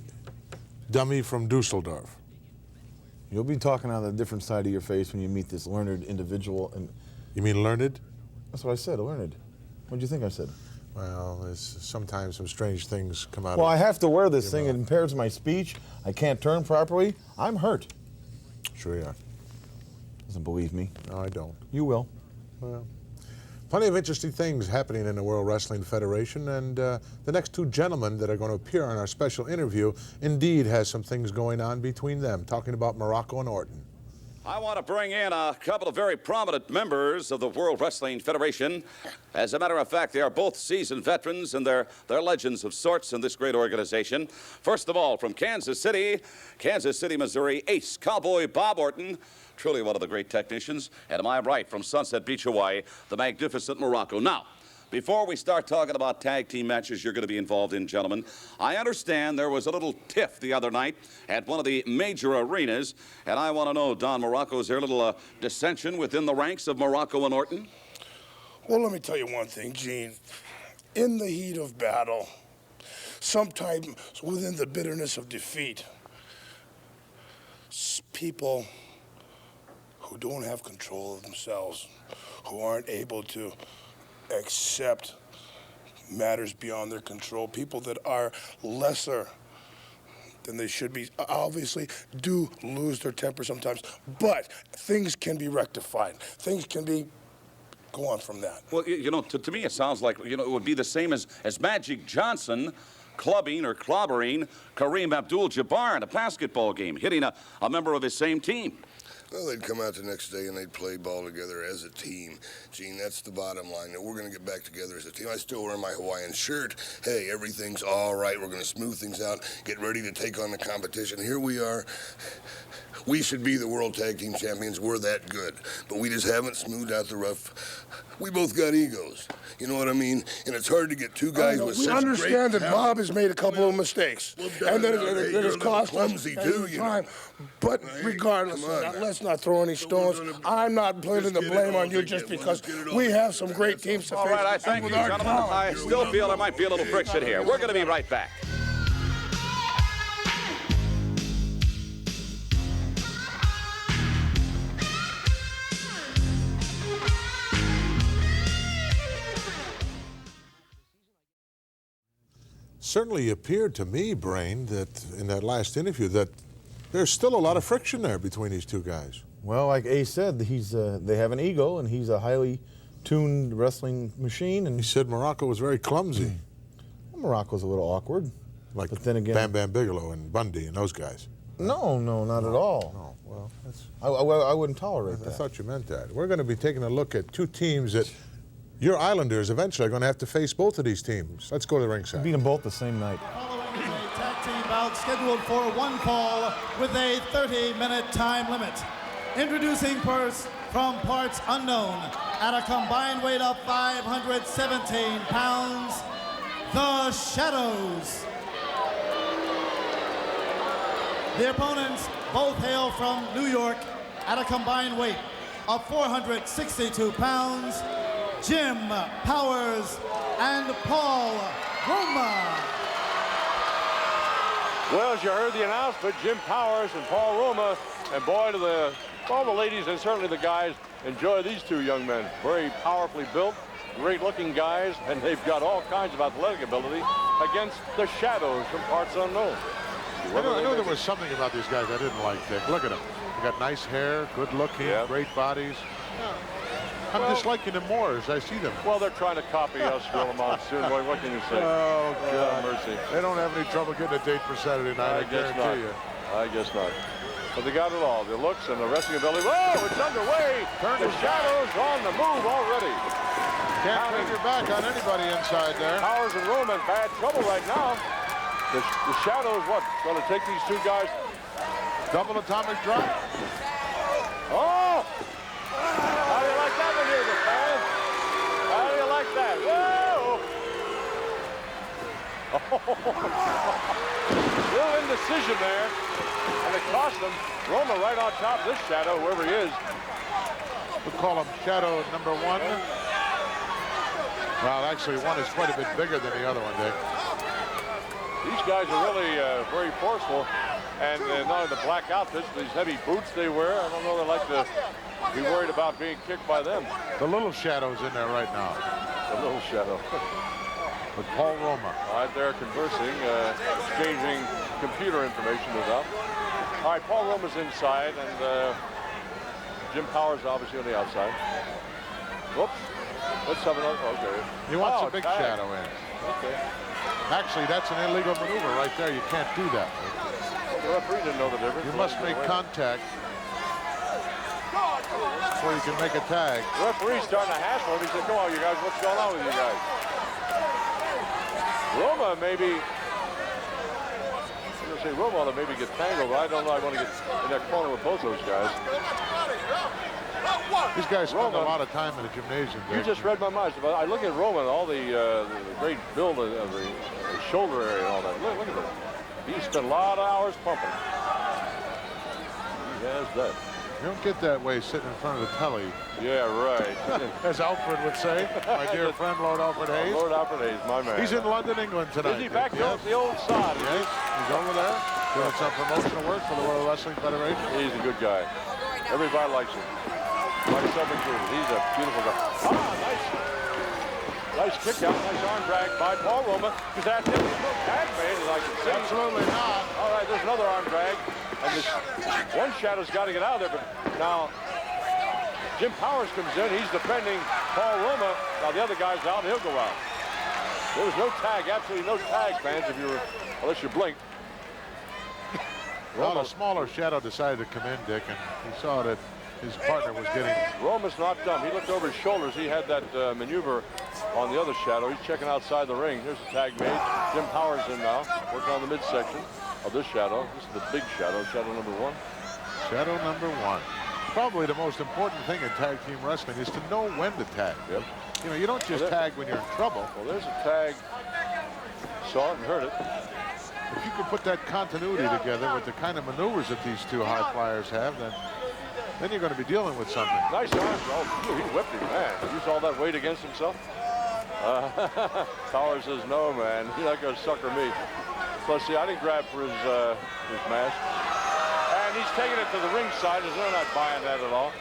dummy from Dusseldorf. You'll be talking on a different side of your face when you meet this learned individual. And you mean learned? That's what I said, learned. What do you think I said? Well, sometimes some strange things come out. Well, I have to wear this thing. It impairs my speech. I can't turn properly. I'm hurt. Sure you are. Doesn't believe me. No, I don't. You will. Well, plenty of interesting things happening in the World Wrestling Federation, and the next 2 gentlemen that are going to appear on our special interview indeed has some things going on between them, talking about Muraco and Orton. I want to bring in a couple of very prominent members of the World Wrestling Federation. As a matter of fact, they are both seasoned veterans, and they're legends of sorts in this great organization. First of all, from Kansas City, Missouri, Ace Cowboy Bob Orton, truly one of the great technicians. And am I right, from Sunset Beach, Hawaii, the magnificent Muraco. Now, before we start talking about tag team matches you're going to be involved in, gentlemen, I understand there was a little tiff the other night at one of the major arenas, and I want to know, Don Muraco, is there a little dissension within the ranks of Muraco and Orton? Well, let me tell you one thing, Gene. In the heat of battle, sometimes within the bitterness of defeat, people who don't have control of themselves, who aren't able to accept matters beyond their control, people that are lesser than they should be, obviously do lose their temper sometimes, but things can be rectified. Things can be go on from that. Well, you know, to me it sounds like, you know, it would be the same as Magic Johnson clubbing or clobbering Kareem Abdul-Jabbar in a basketball game, hitting a member of his same team. Well, they'd come out the next day and they'd play ball together as a team. Gene, that's the bottom line. We're going to get back together as a team. I still wear my Hawaiian shirt. Hey, everything's all right. We're going to smooth things out, get ready to take on the competition. Here we are. We should be the World Tag Team Champions. We're that good. But we just haven't smoothed out the rough. We both got egos. You know what I mean? And it's hard to get two guys with such great talent. We understand that Bob has made a couple of mistakes. And that it's cost us clumsy too, you time. But regardless of that, let's not throw any stones. I'm not putting the blame on you just because we have some great teams to face. All right, I thank you, gentlemen. I still feel there might be a little friction here. We're going to be right back. Certainly appeared to me, Brain, that in that last interview that there's still a lot of friction there between these two guys. Well, like Ace said, they have an ego, and he's a highly tuned wrestling machine. And he said Muraco was very clumsy. Well, Muraco's a little awkward. Like but then again, Bam Bam Bigelow and Bundy and those guys. No, not at all. No, well, that's, I wouldn't tolerate that. I thought you meant that. We're going to be taking a look at two teams that your Islanders eventually are going to have to face both of these teams. Let's go to the ringside. Beat them both the same night. Following is a tag team bout scheduled for one fall with a 30-minute time limit. Introducing first from parts unknown at a combined weight of 517 pounds, the Shadows. The opponents both hail from New York at a combined weight of 462 pounds, Jim Powers and Paul Roma. Well, as you heard the announcement, Jim Powers and Paul Roma, and boy, to all the ladies and certainly the guys enjoy these two young men. Very powerfully built, great-looking guys, and they've got all kinds of athletic ability against the Shadows from parts unknown. I know there was something about these guys I didn't like, Dick. Look at them. They got nice hair, good looking, great bodies. I'm disliking them more as I see them. Well, they're trying to copy us, Gorilla Monsoon. Boy, what can you say? Oh, God. Mercy. They don't have any trouble getting a date for Saturday night, I guarantee you. I guess not. But they got it all. The looks and the wrestling ability. Whoa, it's underway. The Shadows on the move already. Can't turn your back on anybody inside there. Powers and Roma in bad trouble right now. The Shadows, what, going to take these two guys? Double atomic drop. Oh! How do you like that one here, the fans? How do you like that? Whoa! Little indecision there. And it cost them. Roma right on top of this Shadow, whoever he is. We'll call him Shadow number one. Well, actually, one is quite a bit bigger than the other one, Dick. These guys are really very forceful. And not in the black outfits, these heavy boots they wear. I don't know they like to be worried about being kicked by them. The little Shadow's in there right now. The little Shadow. With Paul Roma. Right there conversing, exchanging computer information with them. All right, Paul Roma's inside, and Jim Powers obviously on the outside. Whoops. Let's have another. Okay. He wants a big Shadow in. Okay. Actually, that's an illegal maneuver right there. You can't do that. Well, the referee didn't know the difference. You must make contact before you can make a tag. The referee's starting to hassle him. He said, come on, you guys, what's going on with you guys? Roma maybe, I'm going to say Roma ought to maybe get tangled, but I don't know. I want to get in that corner with both those guys. These guys spend a lot of time in the gymnasium. You just read my mind. I look at Roma and all the great build of the shoulder area and all that. Look at that. He spent a lot of hours pumping. He has that. You don't get that way sitting in front of the telly. Yeah, right. As Alfred would say, my dear friend Lord Alfred Hayes. Lord Alfred Hayes, my man. He's in London, England tonight. Is he back to the old sod? Yes, he's over there doing some promotional work for the World Wrestling Federation. He's a good guy. Everybody likes him. Myself included. He's a beautiful guy. Nice kick out. Nice arm drag by Paul Roma. Because there's no tag made, as I can see. Absolutely not. All right, there's another arm drag. And this one Shadow's got to get out of there. But now Jim Powers comes in. He's defending Paul Roma. Now the other guy's out. He'll go out. There was no tag. Absolutely no tag, fans, unless you blink. Well, a smaller Shadow decided to come in, Dick, and he saw that his partner was getting... Roma's not dumb. He looked over his shoulders. He had that maneuver on the other Shadow. He's checking outside the ring. Here's the tag made. Jim Powers in now, working on the midsection of this Shadow. This is the big Shadow, Shadow number 1. Shadow number 1. Probably the most important thing in tag team wrestling is to know when to tag. Yep. You know, you don't just tag when you're in trouble. Well, there's a tag. Saw it and heard it. If you can put that continuity together with the kind of maneuvers that these two high flyers have, then you're going to be dealing with something. Nice arms. Oh, he whipped him, man. He used all that weight against himself. Powers says, no, man. You're not going to sucker me. Plus, see, I didn't grab for his mask. And he's taking it to the ringside. They're not buying that at all.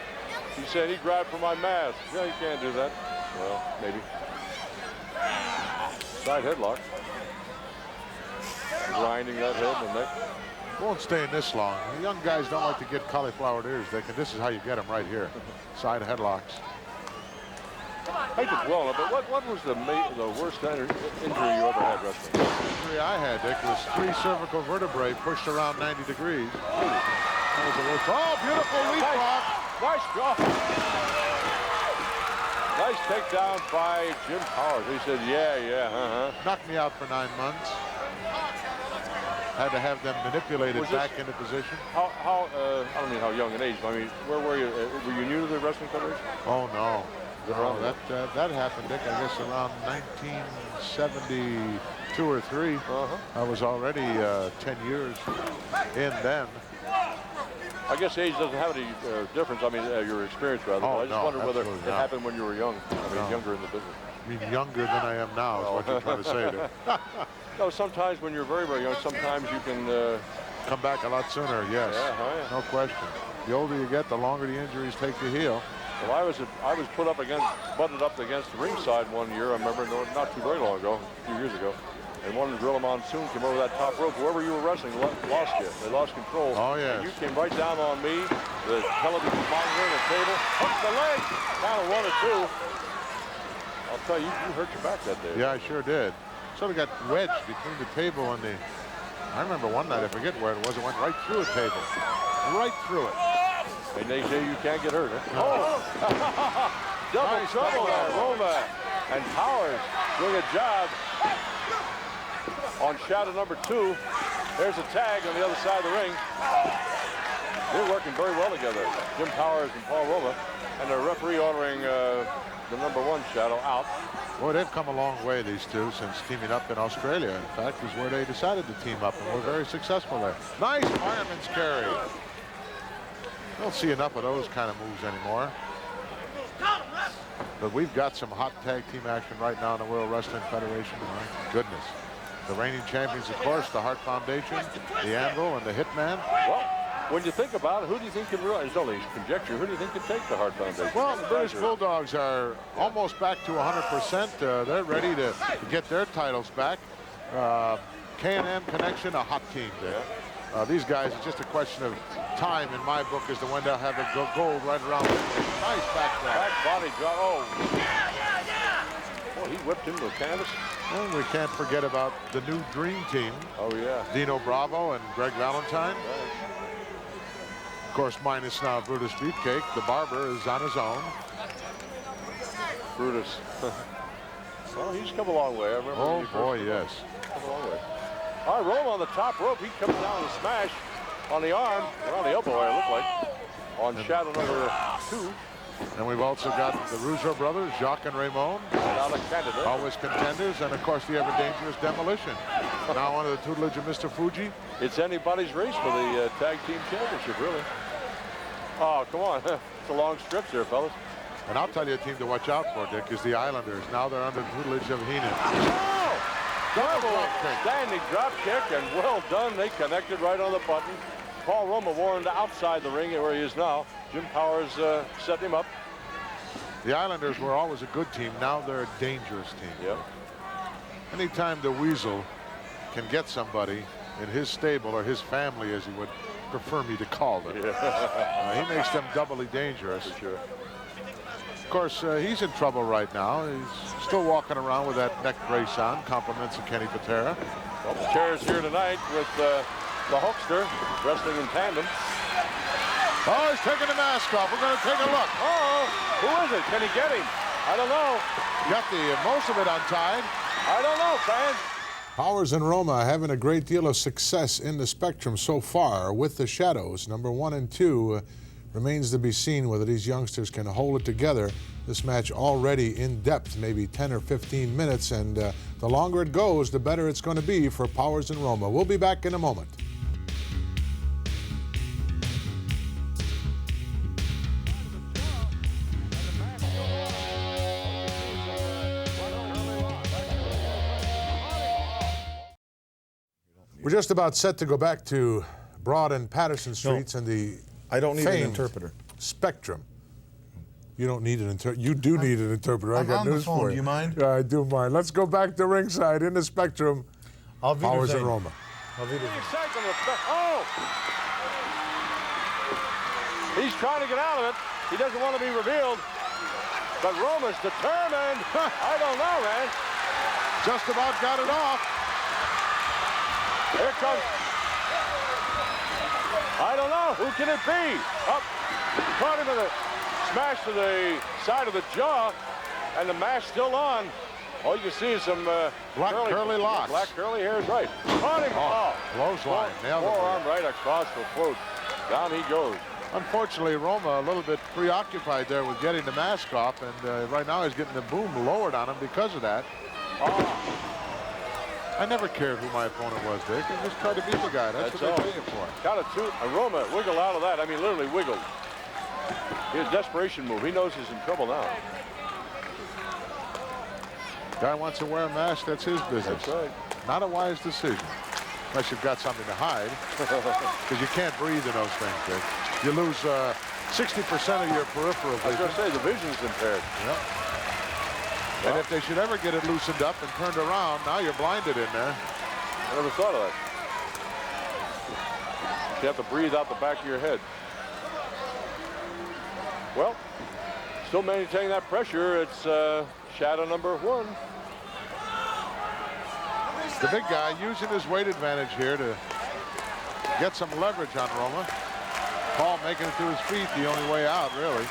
He said he grabbed for my mask. Yeah, you can't do that. Well, maybe. Side headlock. Grinding that head and the neck. Won't stay in this long. The young guys don't like to get cauliflower ears, Dick, and this is how you get them right here. Side headlocks. I did well, but what was the worst injury you ever had wrestling? The injury I had, Dick, was 3 cervical vertebrae pushed around 90 degrees. That was the worst. Oh, beautiful leapfrog. Nice job. Nice takedown by Jim Powers. He said, yeah, Knocked me out for 9 months. Had to have them manipulated back into position. How I don't mean how young in age, but I mean, where were you? Were you new to the wrestling federation? Oh, no. That happened, Dick, I guess around 1972 or 3. I was already 10 years in then. I guess age doesn't have any difference. I mean, your experience, rather. Oh, I just wondered whether it happened when you were young. I mean, younger in the business. I mean, younger than I am now is what you're trying to say, Dick. No, sometimes when you're very, very young, sometimes you can... come back a lot sooner, yes. Yeah. No question. The older you get, the longer the injuries take to heal. Well, I was butted up against the ringside one year, I remember, not too very long ago, a few years ago. And one of the Gorilla Monsoon came over that top rope. Whoever you were wrestling lost you. They lost control. Oh, yes. And you came right down on me, the television monitor and the table, hooked the leg, down to 1 or 2. I'll tell you, you hurt your back that day. Yeah, I sure did. Sort of got wedged between the table and the... I remember one night, I forget where it was, it went right through a table. Right through it. And they say you can't get hurt, huh? Oh! Double trouble there. Roma and Powers doing a job on Shadow number 2. There's a tag on the other side of the ring. They're working very well together. Jim Powers and Paul Roma. And the referee ordering the number 1 Shadow out. Boy, they've come a long way, these two, since teaming up in Australia. In fact, is where they decided to team up, and were very successful there. Nice fireman's carry. Don't see enough of those kind of moves anymore. But we've got some hot tag team action right now in the World Wrestling Federation. My goodness. The reigning champions, of course, the Hart Foundation, the Anvil, and the Hitman. Well, when you think about it, who do you think can really, it's only conjecture, who do you think can take the Hart Foundation? Well, the British Bulldogs are almost back to 100%. They're ready to get their titles back. K&M Connection, a hot team there. These guys, it's just a question of time in my book as to when they'll have the gold right around. Nice back drop. Back body drop. Oh. Boy, he whipped into the canvas. And we can't forget about the new Dream Team. Oh, yeah. Dino Bravo and Greg Valentine. Right. Of course, minus now Brutus Beefcake. The Barber is on his own. Brutus. Well, he's come a long way. I remember. Oh, boy, yes. Come a long way. All right, Roma on the top rope. He comes down and smash on the arm, or on the elbow, it looked like, on Shadow number 2. And we've also got the Rougeau brothers, Jacques and Raymond. Always contenders, and of course the ever-dangerous Demolition. Now under the tutelage of Mr. Fuji. It's anybody's race for the tag team championship, really. Oh, come on. It's a long stretch there, fellas. And I'll tell you a team to watch out for, Dick, is the Islanders. Now they're under the tutelage of Haynes. Oh! Double standing drop kick, and well done. They connected right on the button. Paul Roma warned outside the ring where he is now. Jim Powers set him up. The Islanders were always a good team. Now they're a dangerous team. Yep. Anytime the Weasel can get somebody in his stable, or his family, as he would prefer me to call them, he makes them doubly dangerous. For sure. Of course, he's in trouble right now. He's still walking around with that neck brace on. Compliments of Kenny Patera. Well, the chairs here tonight with the Hulkster wrestling in tandem. Oh, he's taking the mask off. We're going to take a look. Oh, who is it? Can he get him? I don't know. Got most of it untied. I don't know, fans. Powers and Roma having a great deal of success in the Spectrum so far with the Shadows. Number 1 and 2 remains to be seen whether these youngsters can hold it together. This match already in depth, maybe 10 or 15 minutes, and the longer it goes, the better it's going to be for Powers and Roma. We'll be back in a moment. We're just about set to go back to Broad and Patterson Streets and the I don't need an interpreter. Spectrum. You don't need an interpreter. You do need an interpreter. I got news for you. Do you mind? Yeah, I do mind. Let's go back to ringside in the Spectrum. Powers and Roma. Oh! He's trying to get out of it. He doesn't want to be revealed. But Roma's determined. I don't know, man. Just about got it off. Here comes. I don't know. Who can it be? Up. Caught him with a smash to the side of the jaw. And the mask still on. All you can see is some black curly locks. Black curly hair is right. Caught him. Oh, clothesline. Nailed it. Forearm right across the throat. Down he goes. Unfortunately, Roma a little bit preoccupied there with getting the mask off, and right now he's getting the boom lowered on him because of that. Oh. I never cared who my opponent was, Dick. I just tried to beat the guy. That's what they pay him for. Got a two. Roma wiggle out of that. I mean, literally wiggled. His desperation move. He knows he's in trouble now. Guy wants to wear a mask. That's his business. That's right. Not a wise decision. Unless you've got something to hide. Because you can't breathe in those things, Dick. You lose 60% of your peripheral vision. I was going to say, the vision's impaired. Yep. And if they should ever get it loosened up and turned around, now you're blinded in there. I never thought of that. You have to breathe out the back of your head. Well, still maintaining that pressure. It's shadow number 1. The big guy using his weight advantage here to get some leverage on Roma. Paul making it to his feet, the only way out, really.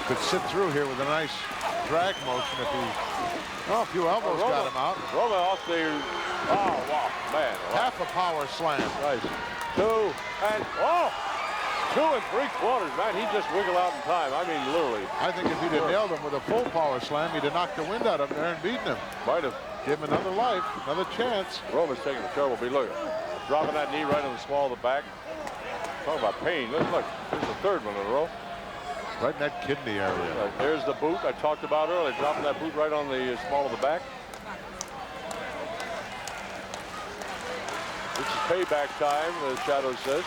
Could sit through here with a nice drag motion if he... Oh, a few elbows got him out. Roma off the... Oh, wow, man. Half a power slam. Nice. 2 and... Oh! 2 3/4, man. He just wiggled out in time. I mean, literally. I think if he'd have nailed him with a full power slam, he'd have knocked the wind out of him there and beaten him. Might have. Give him another life, another chance. Roma's taking a terrible beat. Look, dropping that knee right on the small of the back. Talk about pain. Look, this is the 3rd one in a row. Right in that kidney area. There's the boot I talked about earlier, dropping that boot right on the small of the back. This is payback time, the Shadow says.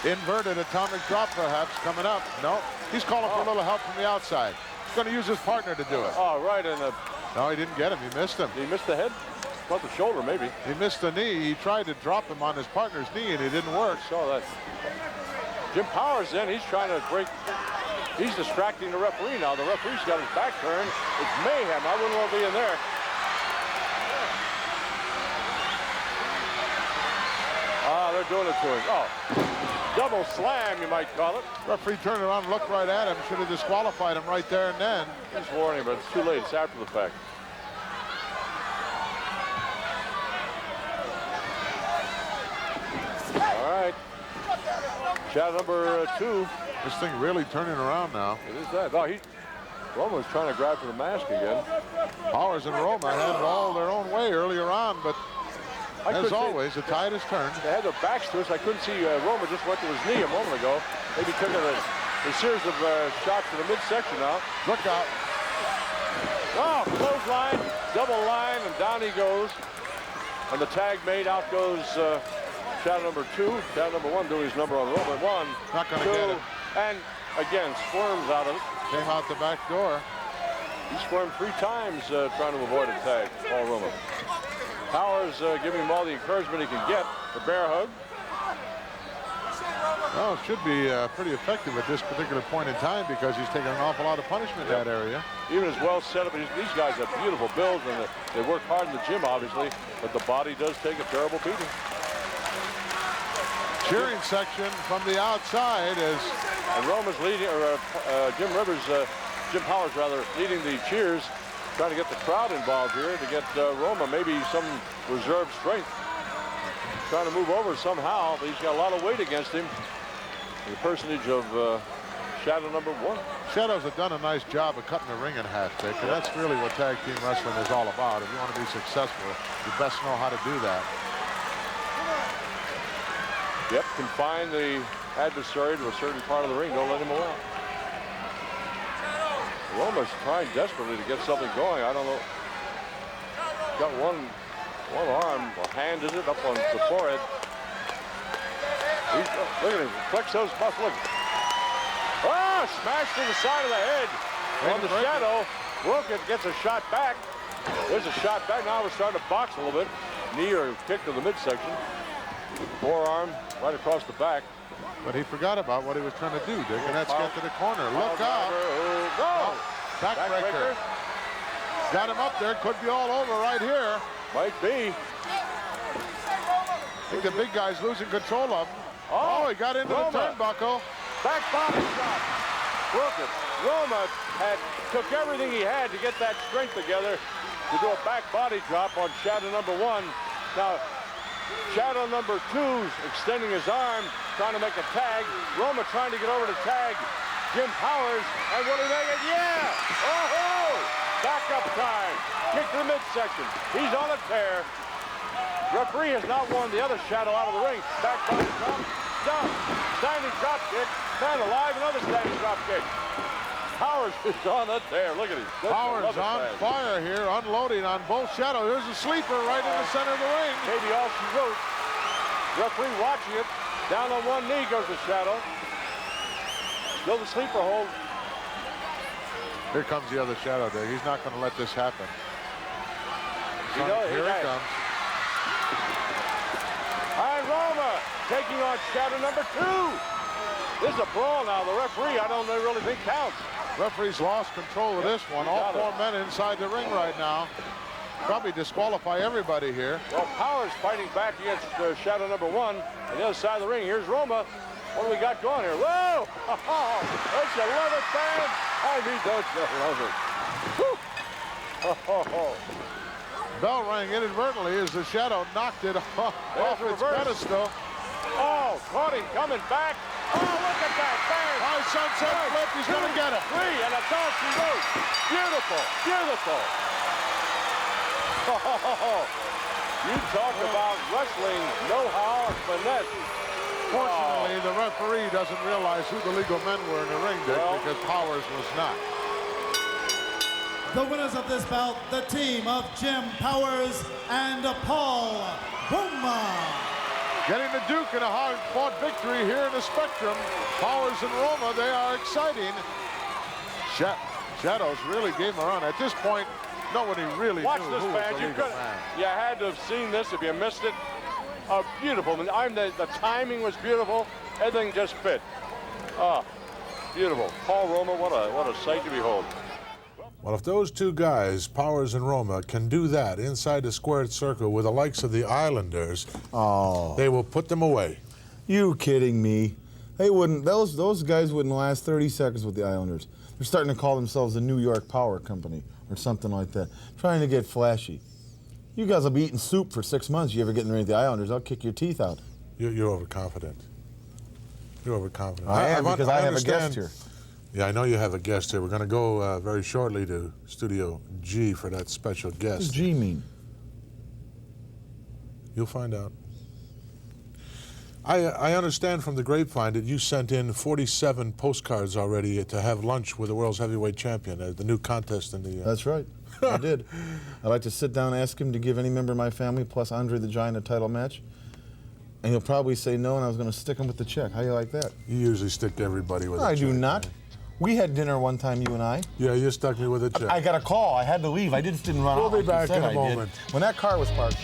Inverted atomic drop perhaps coming up. No, he's calling for a little help from the outside. He's going to use his partner to do it. Oh, right in the... No, he didn't get him. He missed him. He missed the head? About the shoulder, maybe. He missed the knee. He tried to drop him on his partner's knee, and it didn't work. Saw that. Jim Powers, then, he's trying to break... He's distracting the referee now. The referee's got his back turned. It's mayhem. I wouldn't want to be in there. Ah, they're doing it to him. Oh, double slam, you might call it. Referee turned around and looked right at him. Should have disqualified him right there and then. He's warning, but it's too late. It's after the fact. All right. Shot number 2. This thing really turning around now. It is that. No, Roma was trying to grab for the mask again. Powers and Roma had it all their own way earlier on, but as always, the tide has turned. They had their backs to us. I couldn't see Roma just went to his knee a moment ago. Maybe took a series of shots to the midsection now. Look out. Oh, clothesline, double line, and down he goes. And the tag made, out goes shadow number 2. Shadow number 1 doing his number on Roma. 1, Not going to 2, get it. and again squirms out of it. Came out the back door. He squirmed 3 times trying to avoid a tag, Paul Roma. Powers giving him all the encouragement he can get. The bear hug. Well, it should be pretty effective at this particular point in time because he's taking an awful lot of punishment in that area. Even as well set up, these guys have beautiful builds and they work hard in the gym, obviously, but the body does take a terrible beating. Cheering section from the outside is... And Roma's leading, or Jim Powers rather, leading the cheers, trying to get the crowd involved here to get Roma maybe some reserve strength. Trying to move over somehow, but he's got a lot of weight against him. The personage of Shadow number 1. Shadows have done a nice job of cutting the ring in half, Dick, and that's really what tag team wrestling is all about. If you want to be successful, you best know how to do that. Yep, confine the adversary to a certain part of the ring. Don't let him away. Roma's trying desperately to get something going. I don't know. Got one arm, or hand is it, up on the forehead. Look at him, flex those muscles. Look. Oh, smashed to the side of the head on the shadow. Broke it, gets a shot back. There's a shot back. Now we're starting to box a little bit. Knee or kick to the midsection. Forearm right across the back. But he forgot about what he was trying to do, Dick, and that's get to the corner. Look out. Oh, backbreaker. Got him up there. Could be all over right here. Might be. I think the big guy's losing control of him. Oh, he got into Roma. the turnbuckle. Back body shot. Broke it. Roma took everything he had to get that strength together to do a back body drop on shadow number 1. Now, shadow number 2's extending his arm, trying to make a tag. Roma trying to get over to tag Jim Powers. And will he make it? Yeah! Oh-ho! Back up time. Kick to the midsection. He's on a tear. Referee has not warned the other shadow out of the ring. Back body drop. Down. Standing drop kick. Man alive, another standing drop kick. Powers is on a tear. Look at him. Powers on fire here, unloading on both shadows. There's a sleeper right in the center of the ring. Maybe all she wrote. Referee watching it. Down on one knee goes the shadow. Still the sleeper hold. Here comes the other shadow there. He's not going to let this happen. Here it comes. And Roma taking on shadow number 2. This is a brawl now. The referee, I don't really think counts. Referee's lost control of this one. All 4 men inside the ring right now. Probably disqualify everybody here. Well, Powers fighting back against shadow number 1. On the other side of the ring, here's Roma. What do we got going here? Whoa! Don't you love it, fans? I mean, don't you love it? Woo! Bell rang inadvertently as the shadow knocked it off its pedestal. Oh, caught him coming back. Oh, look at that. Bang! High sunset flip. He's going to get it. 3, and that's all she wrote. Beautiful. Beautiful. Oh, you talk about wrestling know-how and finesse. Fortunately, the referee doesn't realize who the legal men were in the ring, Dick, because Powers was not. The winners of this bout, the team of Jim Powers and Paul Roma. Getting the Duke in a hard-fought victory here in the Spectrum. Powers and Roma, they are exciting. Shadows really gave him a run. At this point, nobody really Watch knew this, who was man. the legal man. You had to have seen this if you missed it. Beautiful. The timing was beautiful. Everything just fit. Beautiful. Paul Roma, what a sight to behold. Well, if those 2 guys, Powers and Roma, can do that inside the squared circle with the likes of the Islanders, they will put them away. You kidding me? They wouldn't. Those guys wouldn't last 30 seconds with the Islanders. They're starting to call themselves the New York Power Company or something like that, trying to get flashy. You guys will be eating soup for 6 months. You ever get in the ring with the Islanders, I'll kick your teeth out. You're overconfident. You're overconfident. I am, because I have a guest here. Yeah, I know you have a guest here. We're going to go very shortly to Studio G for that special guest. What does G mean? You'll find out. I understand from the grapevine that you sent in 47 postcards already to have lunch with the world's heavyweight champion, the new contest in the... That's right. I did. I'd like to sit down and ask him to give any member of my family plus Andre the Giant a title match. And he'll probably say no, and I was going to stick him with the check. How you like that? You usually stick everybody with a check. I do not. We had dinner one time, you and I. Yeah, you stuck me with a check. I got a call. I had to leave. I just didn't run out. We'll be back in a moment. When that car was parked.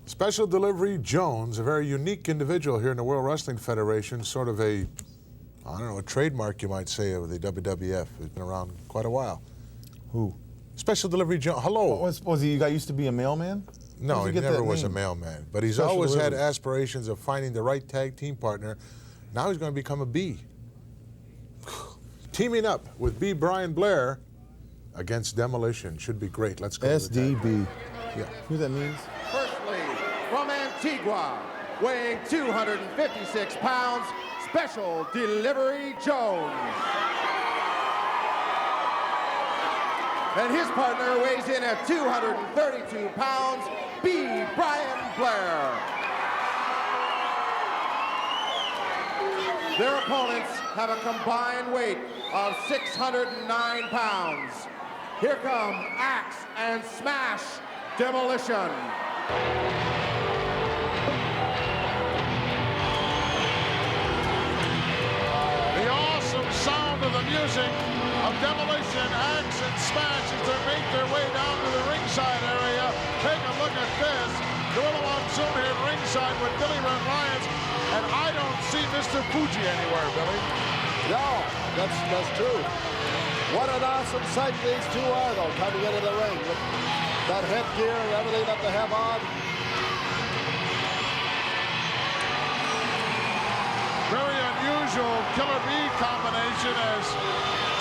Special Delivery Jones, a very unique individual here in the World Wrestling Federation, sort of a, I don't know, a trademark, you might say, of the WWF. He's been around quite a while. Who? Special Delivery Jones. Hello. Was he used to be a mailman? No, he never was a mailman. But he's always had aspirations of finding the right tag team partner. Now he's going to become a B. Teaming up with B. Brian Blair against Demolition. Should be great. Let's go. SDB. Yeah. Who that means? Firstly, from Antigua, weighing 256 pounds, Special Delivery Jones. And his partner weighs in at 232 pounds, B. Brian Blair. Their opponents have a combined weight of 609 pounds. Here come Axe and Smash Demolition. The awesome sound of the music of Demolition, Axe, and Smash as they make their way down to the ringside area. Take a look at this. Gorilla Monsoon here at ringside with Billy Red Lyons, and I don't see Mr. Fuji anywhere, Billy. No, that's true. What an awesome sight these two are, though, coming into the ring with that headgear and everything that they have on. Very unusual Killer Bee combination as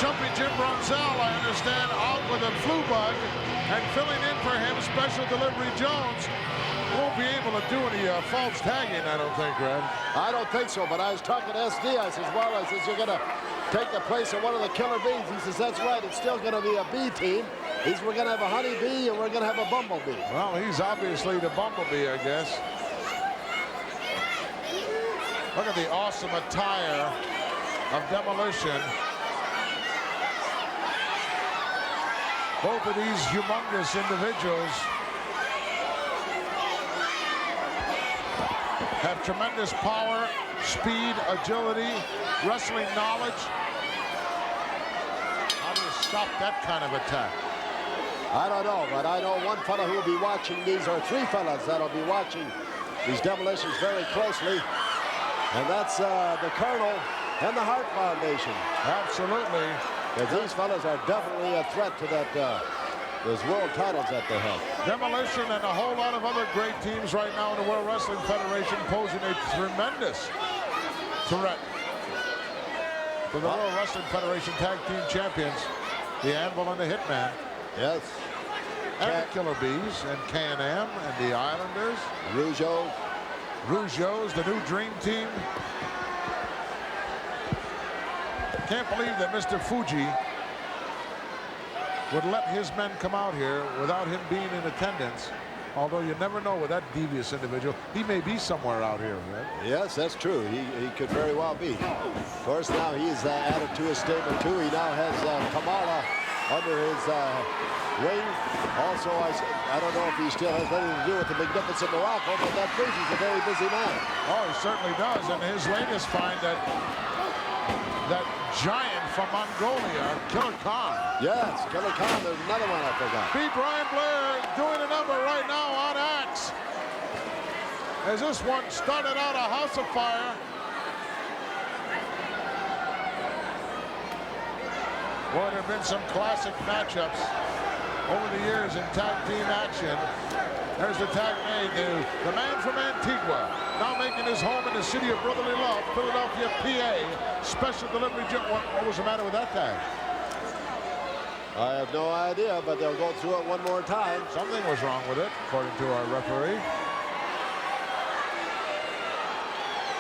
Jumpy Jim Brunzell, I understand, out with a flu bug, and filling in for him, Special Delivery Jones. Won't be able to do any false tagging, I don't think, Red. I don't think so, but I was talking to SD. I says, well, you're going to take the place of one of the Killer Bees. He says, that's right, it's still going to be a B team. We're going to have a Honey Bee and we're going to have a Bumblebee. Well, he's obviously the Bumblebee, I guess. Look at the awesome attire of Demolition. Both of these humongous individuals have tremendous power, speed, agility, wrestling knowledge. How do you stop that kind of attack? I don't know, but I know one fella who will be watching these, or three fellas that'll be watching these Demolitions very closely, and that's the Colonel and the Hart Foundation. Absolutely. Because these fellas are definitely a threat to that those world titles that they have. Demolition and a whole lot of other great teams right now in the World Wrestling Federation posing a tremendous threat to the World Wrestling Federation Tag Team Champions, the Anvil and the Hitman. Yes. And the Killer Bees and Can-Am and the Islanders. Rougeau's, the new Dream Team. Can't believe that Mr. Fuji would let his men come out here without him being in attendance. Although you never know with that devious individual. He may be somewhere out here, right? Yes, that's true. He could very well be. Of course, now he's added to his stable, too. He now has Kamala under his wing. Also, I don't know if he still has anything to do with the Magnificent Muraco, but that proves he's a very busy man. Oh, he certainly does. And his latest find that giant from Mongolia, Killer Khan. Yes, Killer Khan. There's another one I forgot. B. Brian Blair doing a number right now on Axe. As this one started out a house of fire. Boy, there have been some classic matchups over the years in tag team action. There's the tag made to the man from Antigua, now making his home in the city of brotherly love, Philadelphia, PA. Special Delivery Jones. What was the matter with that tag? I have no idea, but they'll go through it one more time. Something was wrong with it, according to our referee.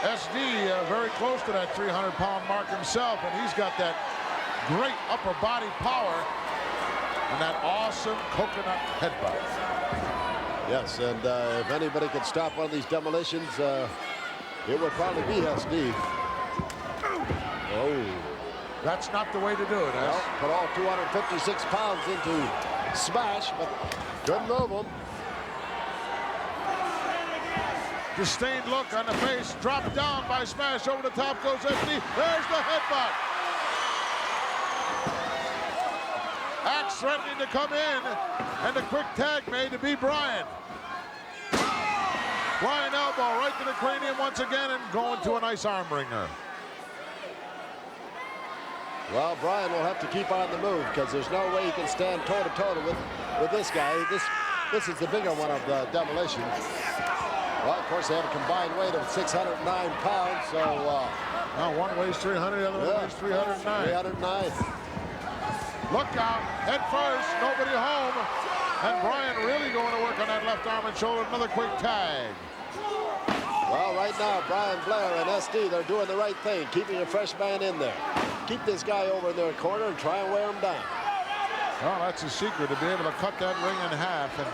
SD very close to that 300-pound mark himself, and he's got that great upper body power and that awesome coconut headbutt. Yes, and if anybody could stop one of these Demolitions, it would probably be SD. Oh. That's not the way to do it, Well, put all 256 pounds into Smash, but couldn't move him. Disdained look on the face, dropped down by Smash, over the top goes SD. There's the headbutt. Axe threatening to come in, and the quick tag made to be Bryan. Flying elbow right to the cranium once again, and going to a nice arm wringer. Well, Bryan will have to keep on the move because there's no way he can stand toe-to-toe with this guy. This is the bigger one of the Demolition. Well, of course, they have a combined weight of 609 pounds, so... now one weighs 300, the other one weighs 309. 309. Look out, head first, nobody home. And Bryan really going to work on that left arm and shoulder. Another quick tag. Well, right now, Blair and SD, they're doing the right thing, keeping a fresh man in there. Keep this guy over in their corner and try and wear him down. Well, that's a secret, to be able to cut that ring in half and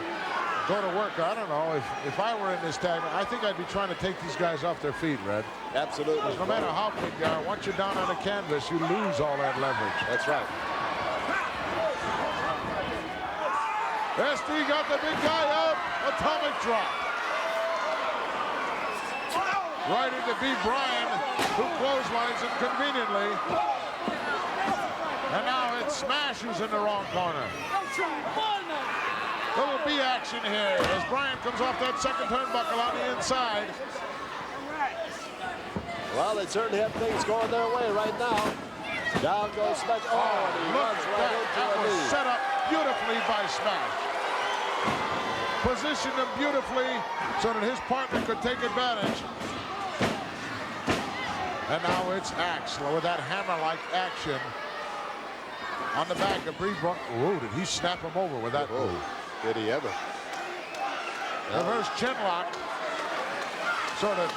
go to work. I don't know, if I were in this tag, I think I'd be trying to take these guys off their feet, Red. Absolutely. No matter how big they are, once you're down on the canvas, you lose all that leverage. That's right. SD got the big guy up, atomic drop. Right into B. Bryan, who clotheslines him conveniently. And now it's Smash who's in the wrong corner. Little B action here as Bryan comes off that second turnbuckle on the inside. Well, they certainly have things going their way right now. Down goes Smash. Oh, and he runs right into that a was knee. set up beautifully by Smash. Positioned him beautifully so that his partner could take advantage. And now it's Axe with that hammer-like action on the back of Bree Brunk. Oh, did he snap him over with that move? Did he ever? Reverse chin lock. Sort of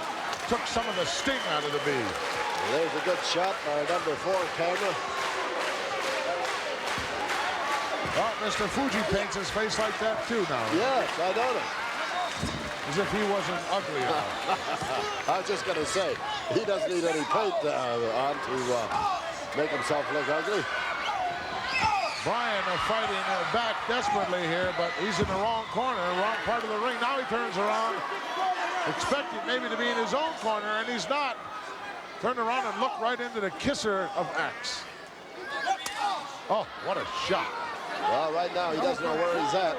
took some of the sting out of the B. Well, there's a good shot by number 4 camera. Well, Mr. Fuji paints his face like that too now. Yes, I noticed. As if he wasn't ugly enough. I was just going to say, he doesn't need any paint on to make himself look ugly. Bryan fighting back desperately here, but he's in the wrong corner, wrong part of the ring. Now he turns around, expecting maybe to be in his own corner, and he's not. Turned around and looked right into the kisser of Axe. Oh, what a shot. Well, right now he doesn't know where he's at.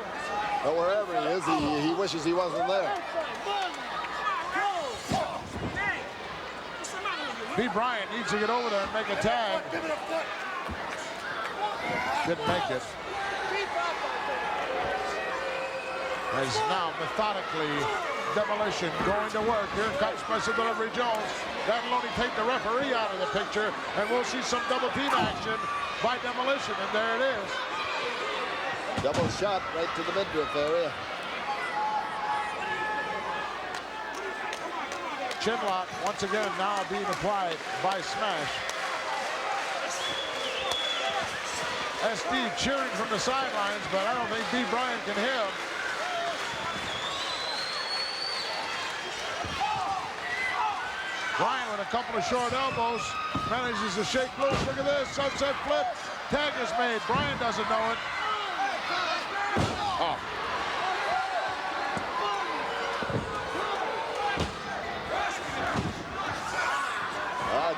But wherever he is, he wishes he wasn't there. B. Bryan needs to get over there and make a tag. Didn't make it. As now methodically Demolition going to work. Here comes Special Delivery Jones. That'll only take the referee out of the picture, and we'll see some double team action by Demolition, and there it is. Double shot right to the midriff area. Chinlock once again now being applied by Smash. SD cheering from the sidelines, but I don't think B. Bryan can hear him. Bryan with a couple of short elbows manages to shake loose. Look at this, sunset flip. Tag is made. Bryan doesn't know it. Oh.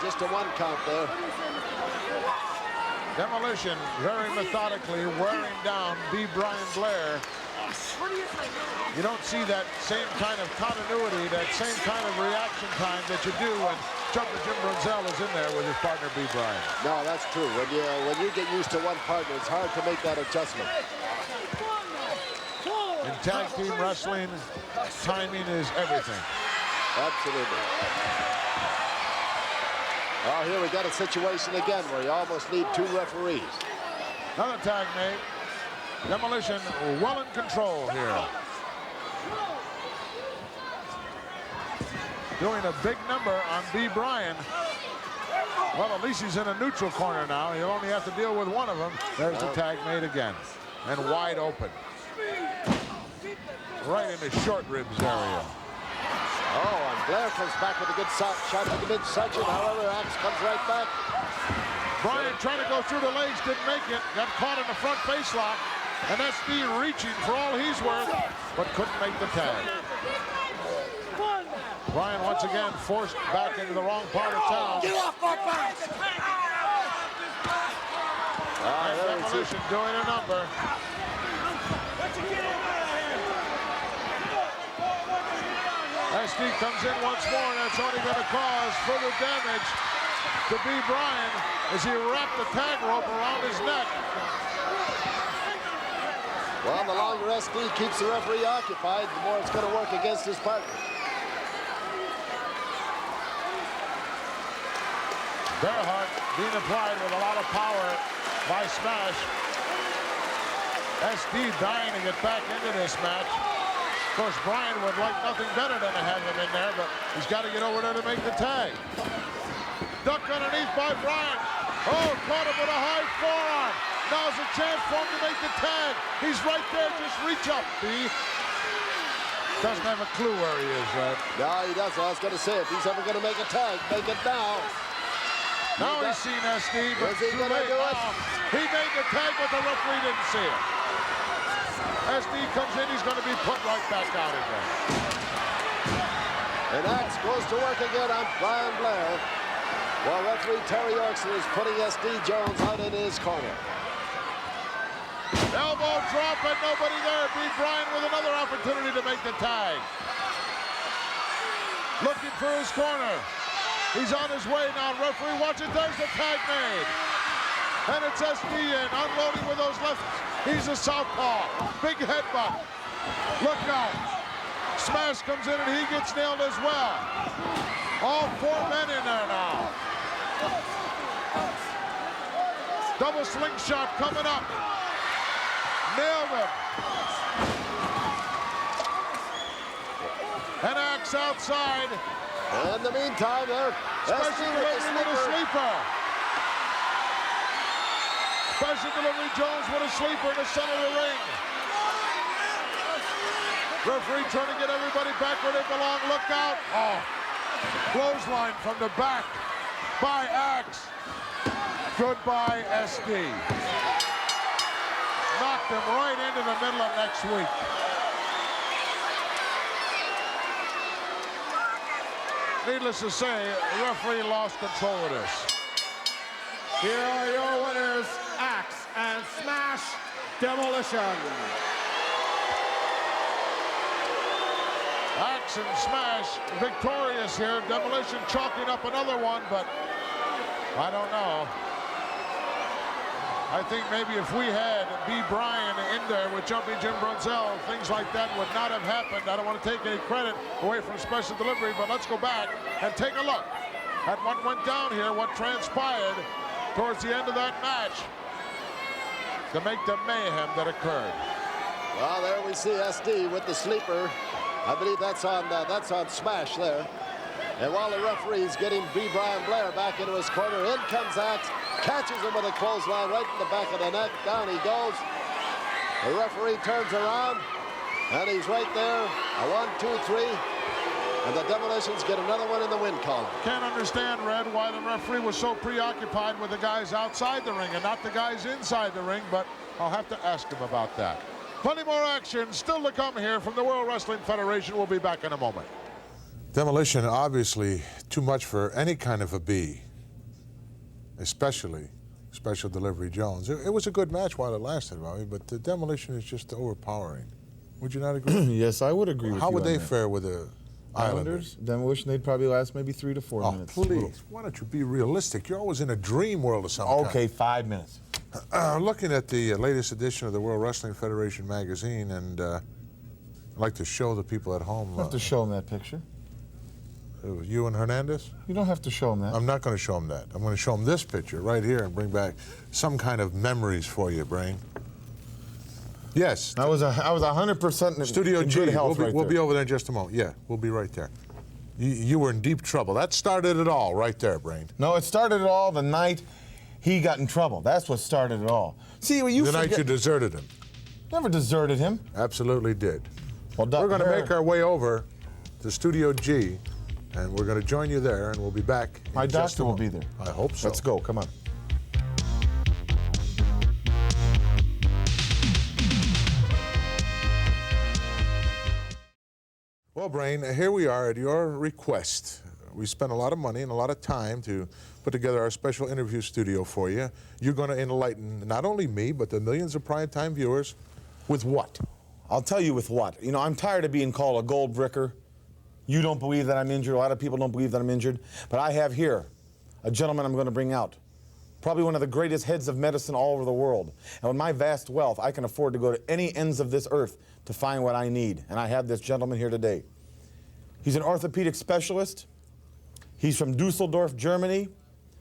Just a 1 count there. Demolition very methodically wearing down B. Bryan Blair. You don't see that same kind of continuity, that same kind of reaction time that you do when Chucker Jim Brunzell is in there with his partner B. Bryan. No, that's true. When you get used to one partner, it's hard to make that adjustment. In tag team wrestling, timing is everything. Absolutely. Oh, here we got a situation again where you almost need 2 referees. Another tag made. Demolition well in control here. Doing a big number on B. Bryan. Well, at least he's in a neutral corner now. He'll only have to deal with one of them. There's the tag made again. And wide open. Right in the short ribs area. Oh, and Blair comes back with a good shot to the midsection. However, Axe comes right back. Bryan trying to go through the legs, didn't make it. Got caught in the front face lock. And SD reaching for all he's worth, but couldn't make the tag. Bryan once again forced back into the wrong part of town. Get off my back! Demolition doing a number. SD comes in once more, and that's only going to cause further damage to B. Bryan as he wrapped the tag rope around his neck. Well, the longer SD keeps the referee occupied, the more it's going to work against his partner. Bearheart being applied with a lot of power by Smash. SD dying to get back into this match. Of course, Bryan would like nothing better than to have him in there, but he's got to get over there to make the tag. Duck underneath by Bryan. Oh, caught him with a high forearm. Now's a chance for him to make the tag. He's right there. Just reach up, B. Doesn't have a clue where he is, right? No, he doesn't. I was going to say, if he's ever going to make a tag, make it now. Now he's seen SD, but is he too going to late do it? now. He made the tag, but the referee didn't see it. SD comes in, he's going to be put right back out again. And Axe goes to work again on Brian Blair, while referee Terry Yorkson is putting SD Jones out in his corner. Elbow drop and nobody there. B. Bryan with another opportunity to make the tag. Looking for his corner. He's on his way now. Referee, watch it. There's the tag made. And it's SD in, unloading with those lefts. He's a southpaw. Big headbutt. Look out. Smash comes in and he gets nailed as well. All four men in there now. Double slingshot coming up. Nailed him. And Axe outside. In the meantime, there. Special delivery with a sleeper. Special delivery Jones with a sleeper in the center of the ring. Referee trying to get everybody back where they belong. Look out. Oh. Clothesline from the back by Axe. Goodbye, SD. Knocked him right into the middle of next week. Needless to say, the referee lost control of this. Here are your winners, Axe and Smash Demolition. Axe and Smash victorious here. Demolition chalking up another one, but I don't know. I think maybe if we had B. Bryan in there with Jumping Jim Brunzell, things like that would not have happened. I don't want to take any credit away from Special Delivery, but let's go back and take a look at what went down here, what transpired towards the end of that match to make the mayhem that occurred. Well, there we see SD with the sleeper. I believe that's on Smash there. And while the referee's getting B. Bryan Blair back into his corner, in comes Axe, catches him with a clothesline right in the back of the neck. Down he goes. The referee turns around, and he's right there. A 1, 2, 3. And the Demolitions get another one in the win column. Can't understand, Red, why the referee was so preoccupied with the guys outside the ring and not the guys inside the ring, but I'll have to ask him about that. Plenty more action still to come here from the World Wrestling Federation. We'll be back in a moment. Demolition, obviously, too much for any kind of a B, especially Special Delivery Jones. It was a good match while it lasted, Bobby, but the Demolition is just overpowering. Would you not agree? Yes, I would agree with you. How would they on that. fare with the Islanders? Demolition, they'd probably last maybe 3 to 4 minutes. Please, why don't you be realistic? You're always in a dream world of some kind. Okay, 5 minutes. Looking at the latest edition of the World Wrestling Federation magazine, and I'd like to show the people at home. You have to show them that picture. You and Hernandez? You don't have to show them that. I'm not going to show them that. I'm going to show them this picture right here and bring back some kind of memories for you, Brain. Yes. I was 100% in Studio in G. good health We'll be over there in just a moment. Yeah, we'll be right there. You were in deep trouble. That started it all right there, Brain. No, it started it all the night he got in trouble. That's what started it all. See, what you the forget. night you deserted him. Never deserted him. Absolutely did. Well, we're going to make our way over to Studio G And we're going to join you there, and we'll be back. My doctor will be there. I hope so. Let's go. Come on. Well, Brain, here we are at your request. We spent a lot of money and a lot of time to put together our special interview studio for you. You're going to enlighten not only me, but the millions of primetime viewers with what? I'll tell you with what. You know, I'm tired of being called a gold bricker. You don't believe that I'm injured. A lot of people don't believe that I'm injured. But I have here a gentleman I'm going to bring out. Probably one of the greatest heads of medicine all over the world. And with my vast wealth, I can afford to go to any ends of this earth to find what I need. And I have this gentleman here today. He's an orthopedic specialist. He's from Dusseldorf, Germany.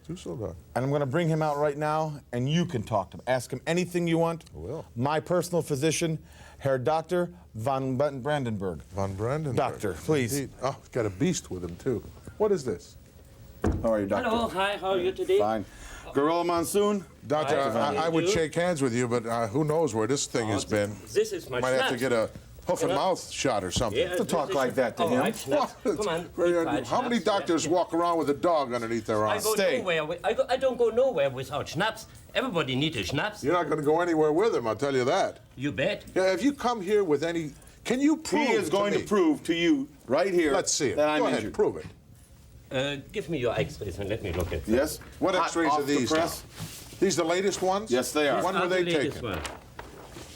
Dusseldorf. And I'm going to bring him out right now, and you can talk to him. Ask him anything you want. I will. My personal physician, Herr Dr. von Brandenburg. Von Brandenburg. Doctor, please. Indeed. Oh, got a beast with him, too. What is this? How are you, Doctor? Hello, hi, how are you today? Fine. Gorilla Monsoon? Doctor, I would shake hands with you, but who knows where this thing has been. This is my Might have to schnapps. get a hoof and mouth shot or something. Yeah, to talk like that to him. Right, schnapps. Come on. How many doctors walk around with a dog underneath their arm? I go nowhere. I don't go nowhere without schnapps. Everybody needs a schnapps. You're not going to go anywhere with him, I'll tell you that. You bet. Yeah, if you come here with any... Can you prove He is going to prove to you right here Let's see it. that I'm Go ahead, injured. prove it. Give me your x-rays and let me look at them. Yes? What Hot x-rays off are these the press? now? These the latest ones? Yes, they are. These When are were they the latest taken? one.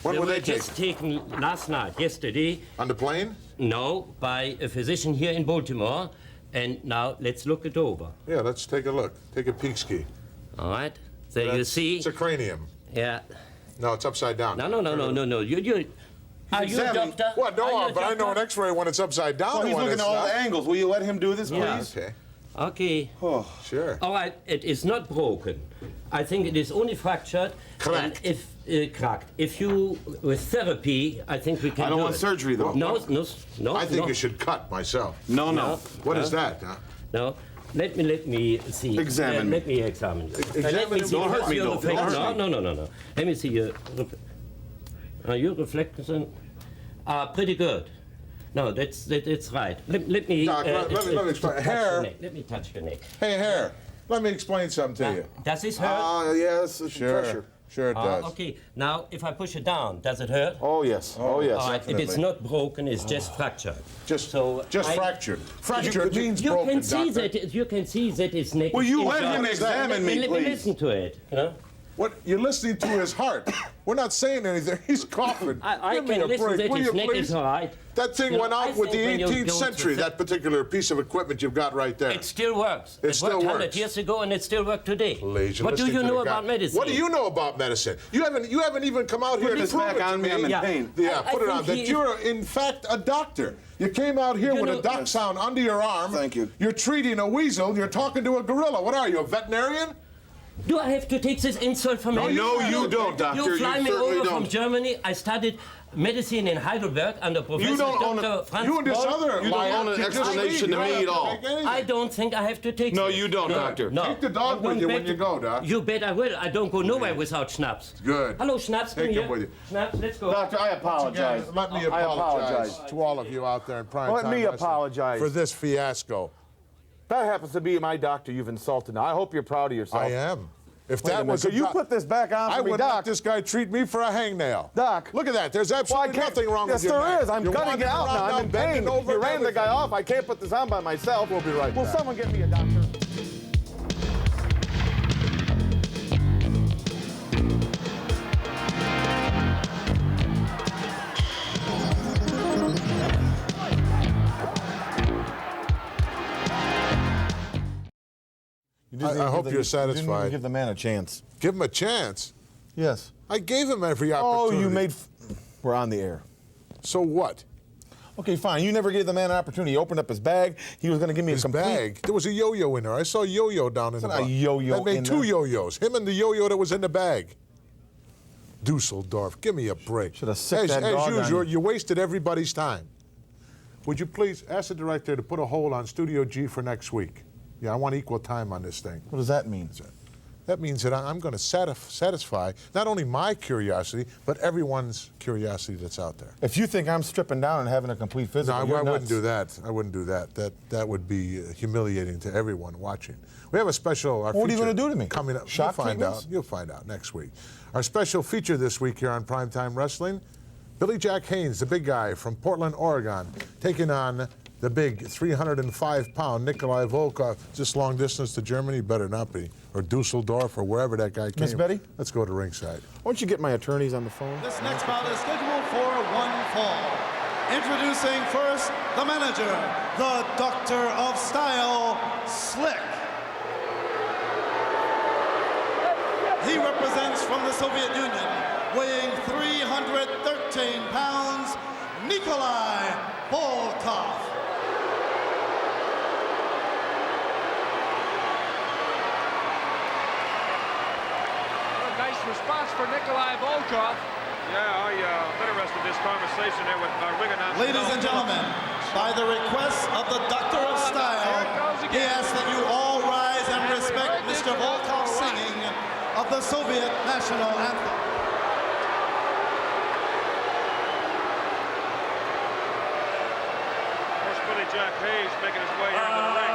When were they just taken last night, yesterday. On the plane? No, by a physician here in Baltimore. And now let's look it over. Yeah, let's take a look. Take a peek ski. All right. There you see. It's a cranium. Yeah. No, it's upside down. No. Are you a doctor? What? No, Are you a but I know an doctor? x-ray when it's upside down. Well, he's when looking it's at all not. the angles. Will you let him do this, please? Yeah. Okay. Okay. Oh, sure. All right, it is not broken. I think it is only fractured. Cracked. And if cracked. If you with therapy, I think we can. I don't do want it. surgery, though. No. I think you should cut myself. No. What is that? No. Let me see. Examine me. Let me examine you. Examine Let me him. see. Don't hurt me, your though. reflection. Don't hurt me. No. Let me see your. Your reflection. Pretty good. No, that's right. Let me. Doc, let me explain. Hair. Let me touch your neck. Hey, Hair, let me explain something to you. Does this hurt? Yes, Sure. pressure. Sure it does. Okay. Now, if I push it down, does it hurt? Oh, yes. Oh, yes. All right. If it's not broken, it's just fractured. Just I- fractured. Fractured means You broken, can see doctor. that. You can see that his neck. Will is you let injured. him examine me, Let me please? listen to it. You know. What? You're listening to his heart. We're not saying anything. He's coughing. I Give me can a listen break, that will his you, neck please? is all right. That thing You know, went I out with the think when you 18th go to century, the- that particular piece of equipment you've got right there. It still works. It still worked 100 works. years ago, and it still works today. Please, you're What do listening you to know the guy. about medicine? What do you know about medicine? You haven't even come out here Put to this prove back it on to me. I'm in pain. Yeah, I put it on. think That he- you're in fact a doctor. You came out here with a duck sound under your arm. Thank you. You're treating a weasel. You're talking to a gorilla. What are you, a veterinarian? Do I have to take this insult from No, him? no, you don't, doctor. You fly You me certainly over from don't. Germany. I studied medicine in Heidelberg under Professor Dr. Franz you and this Boll. other You don't liar own an can just explanation leave. to You me don't at all. have to take anything. I don't think I have to take No, this. you don't, doctor. No. Take the dog I'm with you going when back you go, Doc. You bet I will. I don't go nowhere without schnapps. Good. Hello, schnapps. Take come him here. with you. Schnapps, let's go. Doctor, I apologize. Again, let me I apologize apologize. to all of you out there in prime Let time me wrestling apologize. for this fiasco. That happens to be my doctor you've insulted now. I hope you're proud of yourself. I am. If Wait a that minute. was Could a you doc- put this back on I for me, would Doc? let this guy treat me for a hangnail. Doc. Look at that. There's Well, I absolutely can't- nothing wrong yes, with your there neck. is. I'm You're cutting it wandering out around now. I'm in bending pain. over You ran the everything. guy off. I can't put this on by myself. We'll be right Will back. someone get me a doctor? I hope you're You didn't satisfied. even give the man a chance. Give him a chance. Yes. I gave him every Oh, opportunity. you made... We're on the air. So what? Okay, fine. You never gave the man an opportunity. He opened up his bag. He was going to give me His a complete... bag. There was a yo-yo in there. I saw a yo-yo down in the It's not a bag. yo-yo That made in two there. yo-yos. Him and the yo-yo that was in the bag. Dusseldorf, give me a break. Should have sicked that As dog on usual, you. you wasted everybody's time. Would you please ask the director to put a hold on Studio G for next week? Yeah, I want equal time on this thing. What does that mean? that means that I'm going to satisfy not only my curiosity, but everyone's curiosity that's out there. If you think I'm stripping down and having a complete physical, No, I you're wouldn't nuts. do that. I wouldn't do that. That would be humiliating to everyone watching. We have a special. What are you going to do to me? Coming up, Shock you'll find treatments? out. You'll find out next week. Our special feature this week here on Primetime Wrestling: Billy Jack Haynes, the big guy from Portland, Oregon, taking on the big 305-pound Nikolai Volkoff. Just long distance to Germany, better not be, or Dusseldorf, or wherever that guy came. Miss Betty? Let's go to ringside. Why don't you get my attorneys on the phone? This next bout is scheduled for one fall. Introducing first the manager, the Doctor of Style, Slick. He represents from the Soviet Union, weighing 313 pounds, Nikolai Volkoff. Nice response for Nikolai Volkoff. Yeah, I'm interested in this conversation here with our ring announcer. Ladies and gentlemen, by the request of the Doctor of Style, he asks that you all rise and respect Mr. Volkoff's singing of the Soviet national anthem. Of course, Billy Jack Haynes making his way here into the ring.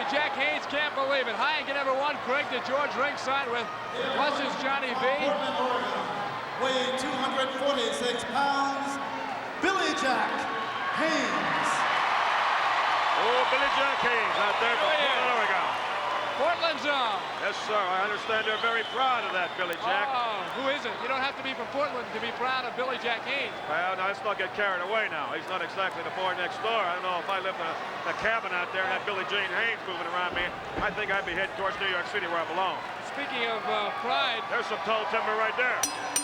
Jack Haynes can't believe it. Hi again, everyone. Craig to George ringside with Pluses Johnny B. Weighing 246 pounds, Billy Jack Haynes. Oh, Billy Jack Haynes out there from Portland, Oregon. Portland's on. Yes, sir. I understand they're very proud of that, Billy Jack. Oh, who isn't? You don't have to be from Portland to be proud of Billy Jack Haynes. Well, now, let's not get carried away now. He's not exactly the boy next door. I don't know if I lived in a cabin out there and had Billy Jane Haynes moving around me. I think I'd be heading towards New York City where I belong. Speaking of pride. There's some tall timber right there.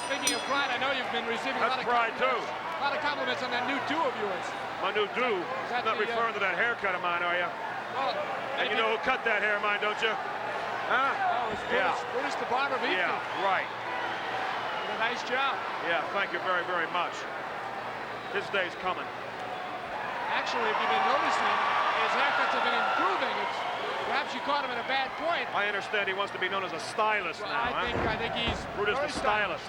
Speaking of pride, I know you've been receiving a lot of pride, too. A lot of compliments on that new do of yours. My new do? You're not referring to that haircut of mine, are you? Well, and you know who cut that hair of mine, don't you? Huh? Oh, it's Bruce the Barber Beefcake. Yeah, right. Did a nice job. Yeah, thank you very, very much. His day's coming. Actually, if you've been noticing, his haircuts have been improving. Perhaps you caught him at a bad point. I understand he wants to be known as a stylist now. I think he's Brutus the stylist.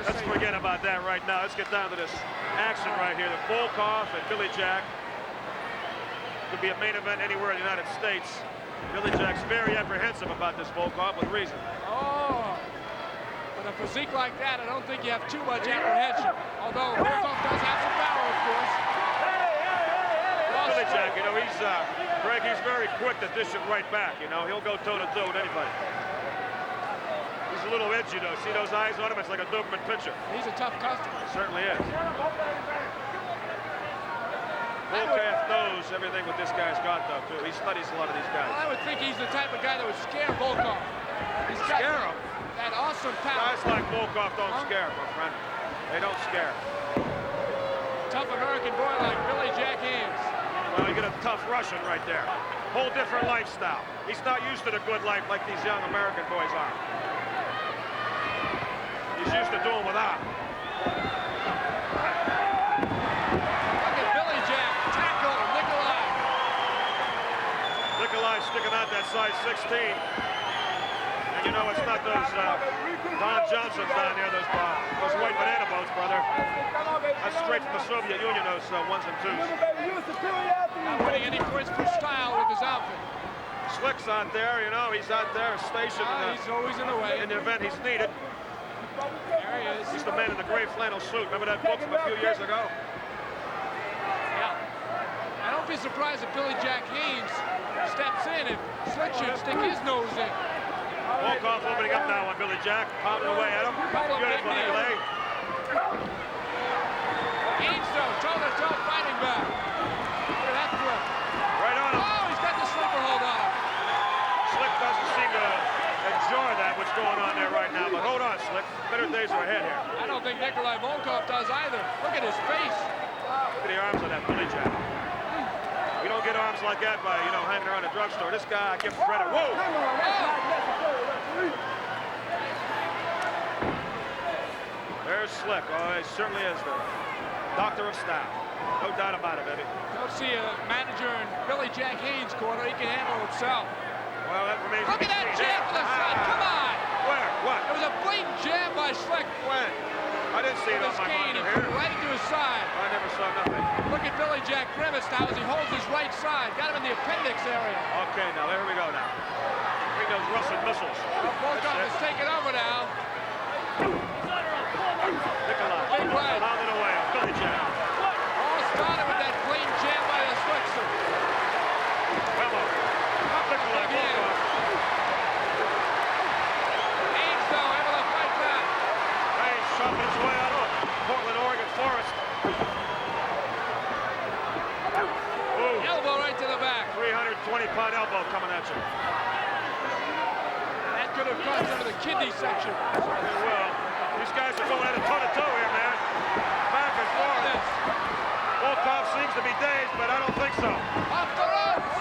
Let's forget about that right now. Let's get down to this action right here. The Volkoff and Billy Jack could be a main event anywhere in the United States. Billy Jack's very apprehensive about this Volkoff with reason. Oh, with a physique like that, I don't think you have too much apprehension. Although Volkoff does have some power, of course. Billy Jack, you know, he's Greg, he's very quick to dish it right back. You know, he'll go toe-to-toe with anybody. He's a little edgy, though. See those eyes on him? It's like a Doberman pitcher. He's a tough customer. He certainly is. Volkoff knows everything what this guy's got, though, too. He studies a lot of these guys. Well, I would think he's the type of guy that would scare Volkoff. He's got scare him? That awesome power. Guys like Volkoff don't scare, my friend. They don't scare. Tough American boy like Billy Jack Haynes. Well, you get a tough Russian right there. Whole different lifestyle. He's not used to the good life like these young American boys are. He's used to doing without. Nikolai sticking out that size 16. And you know it's not those Don Johnsons down there, those white banana boats, brother. That's straight from the Soviet Union, those ones and twos. Not winning any points for style with his outfit. Slick's out there, you know, he's out there stationed. He's always in the way. In the event he's needed. There he is. He's the man in the gray flannel suit. Remember that book from a few years ago? Yeah. I don't be surprised if Billy Jack Haynes steps in and Slick should stick his nose in. Volkoff opening up now on Billy Jack, pounding away at him. Beautiful Nikolai. Haynes though, toe-to-toe fighting back. Look at that throw. Right on him. Oh, he's got the slipper hold on him. Slick doesn't seem to enjoy that, what's going on there right now. But hold on, Slick. Better days are ahead here. I don't think Nikolai Volkoff does either. Look at his face. Look at the arms of that Billy Jack. arms like that by, you know, hanging around a drugstore. This guy, I give him credit. Whoa! There's Slick. Oh, he certainly is the doctor of style. No doubt about it, baby. Don't see a manager in Billy Jack Haynes' corner. He can handle himself. Well, that remains Look to be at that seen. jab to the side. Come on. Where? What? It was a blatant jab by Slick. When? I didn't see it on With his my cane, he monitor put it here. right into his side. I never saw nothing. Look at Billy Jack grimace now as he holds his right side. Got him in the appendix area. Okay, now there we go now. Bring those Russian missiles. Well, Volkoff is taking over now. Nikolai. Big right. Pounding away on Billy Jack. All started with that blatant jab by the Slickster. Well, up Nikolai. Volkoff. Haynes, though, able to fight back. Haynes chopping his way out of Portland, Oregon forest. Ooh. Elbow right to the back. 320-pound elbow coming at you. That could have gone into the kidney section. Certainly will. These guys are going at it toe-to-toe here, man. Back and forth. Volkoff seems to be dazed, but I don't think so. Off the ropes.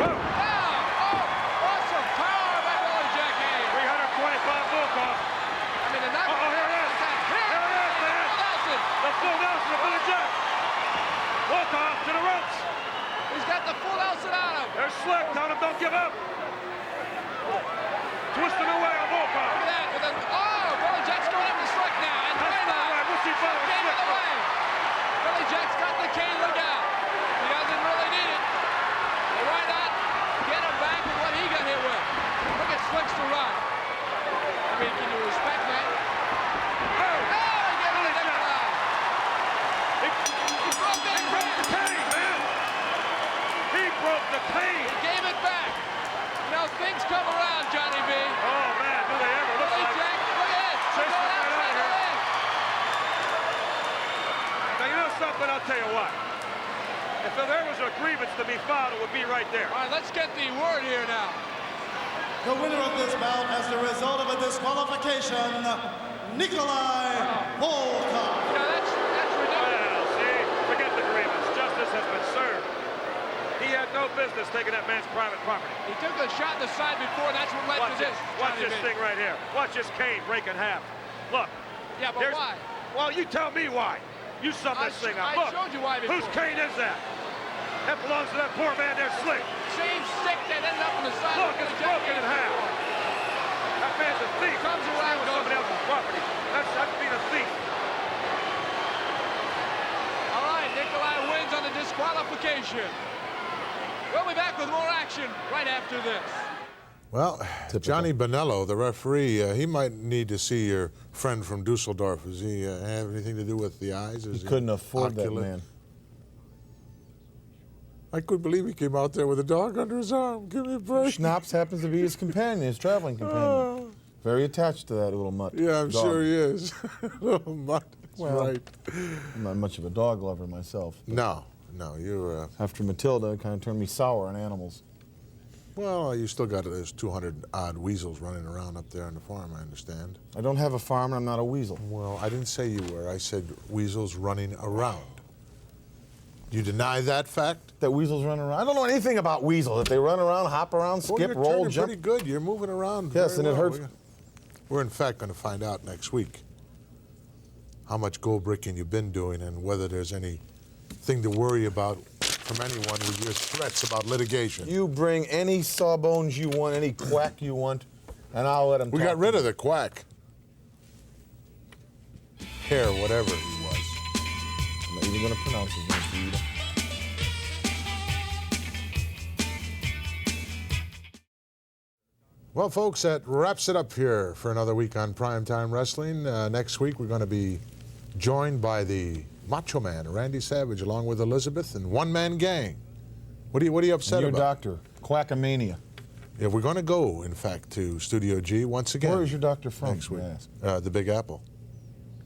Whoa. Down. Oh, awesome power by Billy Jack Haynes. 325 Volkoff. I mean, the knock. Oh, here it is. Here it is, man. The full Nelson of Billy Jack. Volkoff to the ropes. He's got the full Nelson on him. There's Slick. Tell him don't give up. Twisting away on Volkoff. Look at that. With Billy Jack's going after Slick now. And That's not right. What's he following Cane Slick in the for? way. Billy Jack's got the cane. Look out. He doesn't really need it. Well, why not get him back with what he got hit with? Look at Slick's to run. I mean, can you respect that? Oh, he gave it to Nikolai. He broke the cane, man. He broke the cane. He gave it back. Now things come around, Johnny B. Oh, man, do they ever. Looks Billy like Jack, look at it. chasing Going right outside out the here. ring. Now, you know something? I'll tell you what. If there was a grievance to be filed, it would be right there. All right, let's get the word here now. The winner of this bout as the result of a disqualification, Nikolai Volkoff. Now that's ridiculous. Well, see, forget the grievance. Justice has been served. He had no business taking that man's private property. He took a shot in the side before, and that's what led to this. Watch Johnny this B. thing right here. Watch this cane break in half. Look. Yeah, but why? Well, you tell me why. You sum this thing up. I Look. showed you why before. Whose cane is that? That belongs to that poor man there, Slick. Same stick that ended up on the side. Look, it's broken in half. That man's a thief. Comes around with somebody else's property. That's being a thief. All right, Nikolai wins on the disqualification. We'll be back with more action right after this. Well, Johnny Bonello, the referee, he might need to see your friend from Dusseldorf. Does he have anything to do with the eyes? He couldn't afford that ocular? man. I couldn't believe he came out there with a dog under his arm. Give me a break. Schnapps happens to be his companion, his traveling companion. Very attached to that little mutt. Yeah, I'm dog. sure he is. Little mutt. That's Well, right. I'm not much of a dog lover myself. No, you. After Matilda, it kind of turned me sour on animals. Well, you still got those 200-odd weasels running around up there on the farm, I understand. I don't have a farm, and I'm not a weasel. Well, I didn't say you were. I said weasels running around. Do you deny that fact? That weasels run around? I don't know anything about weasels. If they run around, hop around, skip, you're roll, turning jump. pretty good. You're moving around. Yes, very and it well. hurts. We're in fact going to find out next week how much gold bricking you've been doing and whether there's anything to worry about from anyone with your threats about litigation. You bring any sawbones you want, any quack you want, and I'll let him We talk got rid to of the quack. Hair, whatever he was. I'm not even going to pronounce his name, Peter. Well, folks, that wraps it up here for another week on Prime Time Wrestling. Next week, we're going to be joined by the Macho Man, Randy Savage, along with Elizabeth, and One Man Gang. What are you upset Your about? doctor, Quackamania. Yeah, we're going to go, in fact, to Studio G once again. Where is your doctor from? Next week. may I ask? The Big Apple.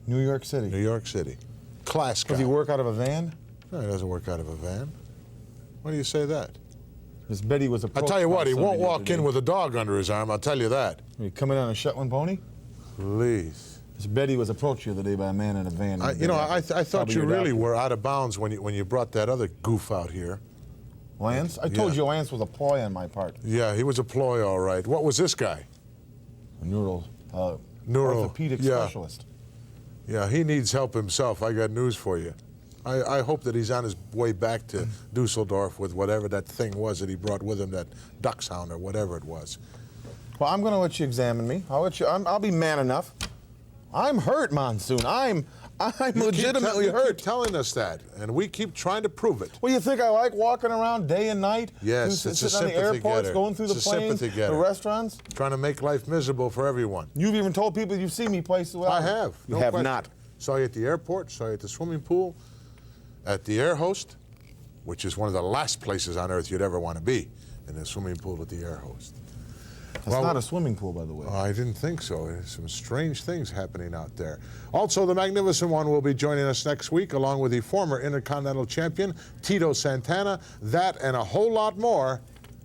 New York City. New York City. Class guy. Does he work out of a van? No, he doesn't work out of a van. Why do you say that? Miss Betty was I approached tell you by what, he won't somebody the walk other in day. with a dog under his arm, I'll tell you that. Are you coming on a Shetland pony? Please. Miss Betty was approached the other day by a man in a van. I thought Probably you your really doctor. were out of bounds when you brought that other goof out here. Lance? I told you Lance was a ploy on my part. Yeah, he was a ploy, all right. What was this guy? A orthopedic specialist. Yeah, he needs help himself. I got news for you. I hope that he's on his way back to Dusseldorf with whatever that thing was that he brought with him, that dachshund or whatever it was. Well, I'm going to let you examine me. I'll be man enough. I'm hurt, Monsoon. I'm legitimately hurt. You keep telling us that, and we keep trying to prove it. Well, you think I like walking around day and night? Yes, it's a sitting on the airports, going through the planes, the restaurants? Trying to make life miserable for everyone. You've even told people you've seen me places without I have. You have not. Saw you at the airport, saw you at the swimming pool, at the air host, which is one of the last places on earth you'd ever want to be, in the swimming pool with the air host. That's not a swimming pool, by the way. I didn't think so. There's some strange things happening out there. Also, the Magnificent One will be joining us next week, along with the former Intercontinental Champion, Tito Santana. That and a whole lot more,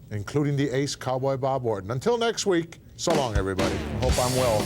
including the ace, Cowboy Bob Orton. Until next week, so long, everybody. Hope I'm well.